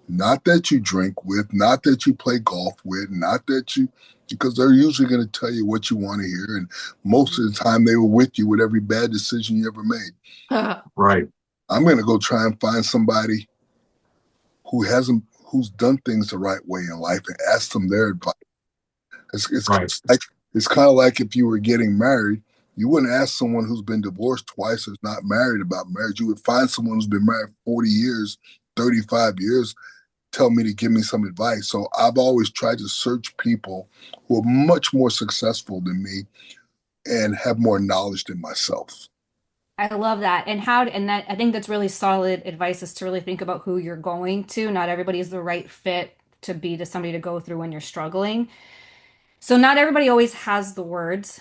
[SPEAKER 1] not that you drink with, not that you play golf with, not that you, because they're usually going to tell you what you want to hear. And most of the time, they were with you with every bad decision you ever made.
[SPEAKER 4] Right.
[SPEAKER 1] I'm going to go try and find somebody who's done things the right way in life and ask them their advice. It's
[SPEAKER 4] Right.
[SPEAKER 1] like it's kind of like if you were getting married, you wouldn't ask someone who's been divorced twice or is not married about marriage. You would find someone who's been married 40 years, 35 years, tell me to give me some advice. So I've always tried to search people who are much more successful than me and have more knowledge than myself.
[SPEAKER 3] I love that. And that I think that's really solid advice is to really think about who you're going to. Not everybody is the right fit to be to somebody to go through when you're struggling. So not everybody always has the words.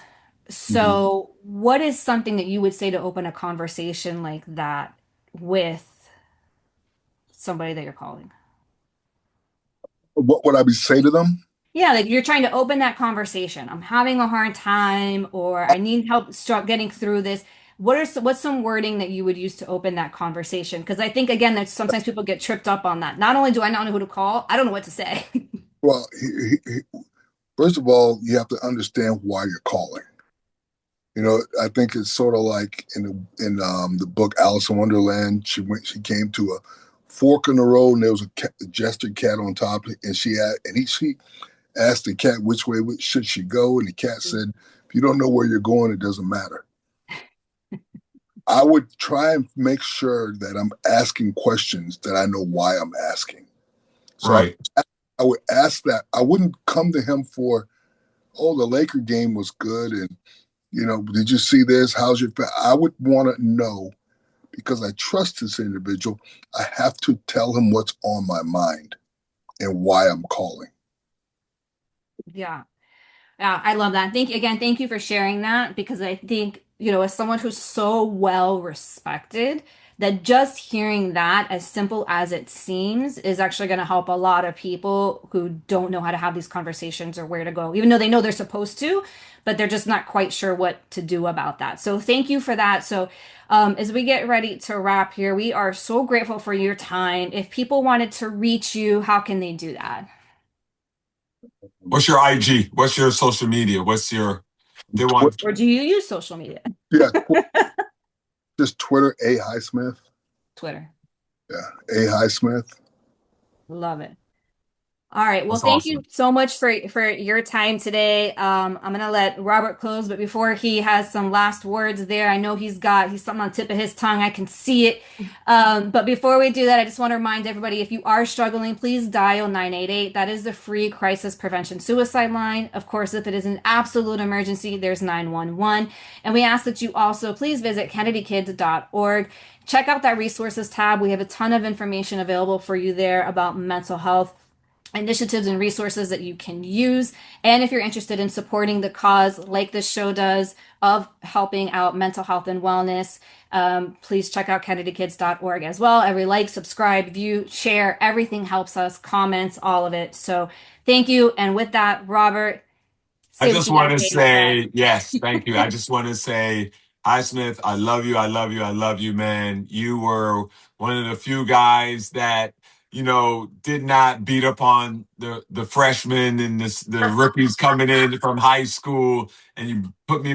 [SPEAKER 1] Mhm.
[SPEAKER 3] So what is something that you would say to open a conversation like that with somebody that you're calling?
[SPEAKER 1] What would I be say to them?
[SPEAKER 3] Yeah, like you're trying to open that conversation. I'm having a hard time, or I need help start getting through this. What's some wording that you would use to open that conversation? Because I think again that sometimes people get tripped up on that. Not only do I not know who to call, I don't know what to say.
[SPEAKER 1] Well, first of all, you have to understand why you're calling. I think it's sort of like in the book Alice in Wonderland. She came to a fork in the road, and there was a jester cat on top, and she asked the cat which way should she go, and the cat said, "If you don't know where you're going, it doesn't matter." I would try and make sure that I'm asking questions that I know why I'm asking. So
[SPEAKER 4] Right.
[SPEAKER 1] I would ask that. I wouldn't come to him for, "Oh, the Laker game was good, and did you see this? How's your?" I would want to know because I trust this individual. I have to tell him what's on my mind and why I'm calling.
[SPEAKER 3] Yeah. Yeah, I love that. Thank you for sharing that because I think, as someone who's so well respected, that just hearing that, as simple as it seems, is actually going to help a lot of people who don't know how to have these conversations or where to go, even though they know they're supposed to, but they're just not quite sure what to do about that. So thank you for that. So, as we get ready to wrap here, we are so grateful for your time. If people wanted to reach you, how can they do that?
[SPEAKER 4] What's your IG? What's your social media? What's your, they want,
[SPEAKER 3] Or do you use social media?
[SPEAKER 1] Yeah, just Twitter, A Highsmith.
[SPEAKER 3] Twitter.
[SPEAKER 1] Yeah, A Highsmith.
[SPEAKER 3] Love it. All right. Well,
[SPEAKER 4] that's
[SPEAKER 3] thank you
[SPEAKER 4] awesome.
[SPEAKER 3] so much for your time today. I'm gonna let Robert close, but before he has some last words there, I know he's something on the tip of his tongue. I can see it. But before we do that, I just want to remind everybody if you are struggling, please dial 988. That is the free crisis prevention suicide line. Of course, if it is an absolute emergency, there's 911. And we ask that you also please visit kennedykids.org. Check out that resources tab. We have a ton of information available for you there about mental health. initiatives and resources that you can use. And if you're interested in supporting the cause like this show does of helping out mental health and wellness, please check out kennedykids.org as well. Every like, subscribe, view, share, everything helps us, comments, all of it. So thank you. And with that, Robert,
[SPEAKER 4] I
[SPEAKER 3] say what
[SPEAKER 4] just
[SPEAKER 3] you got
[SPEAKER 4] want
[SPEAKER 3] to
[SPEAKER 4] to
[SPEAKER 3] say to the crowd.
[SPEAKER 4] say, yes, thank you. I just want to say, Highsmith, I love you. I love you. I love you, man. You were one of the few guys that, did not beat up on the freshmen and the rookies coming in from high school. And you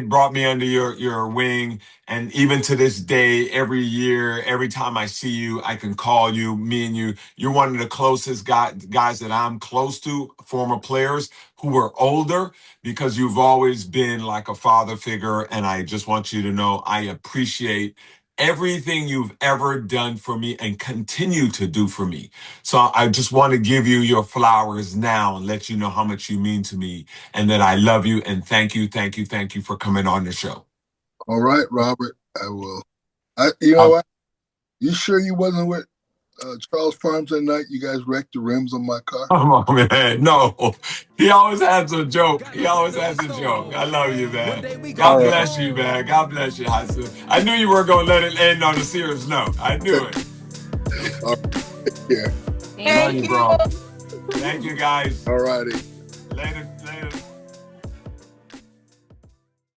[SPEAKER 4] brought me under your wing. And even to this day, every year, every time I see you, I can call you, me and you. You're one of the closest guys that I'm close to, former players who were older, because you've always been like a father figure. And I just want you to know I appreciate everything you've ever done for me and continue to do for me. So I just want to give you your flowers now and let you know how much you mean to me and that I love you. And thank you, thank you, thank you for coming on the show.
[SPEAKER 1] All right, Robert, I will. You know what? You sure you wasn't with Charles Farms that night? You guys wrecked the rims on my car?
[SPEAKER 4] Come on, man. No, he always has a joke. He always has a joke. I love you, man.
[SPEAKER 1] All
[SPEAKER 4] God
[SPEAKER 1] right.
[SPEAKER 4] bless you, man. God bless you, Hassan. I knew you weren't going to let it end on a serious note. I knew it.
[SPEAKER 1] All right. Yeah.
[SPEAKER 4] Love you, bro. Thank you, guys.
[SPEAKER 1] All righty.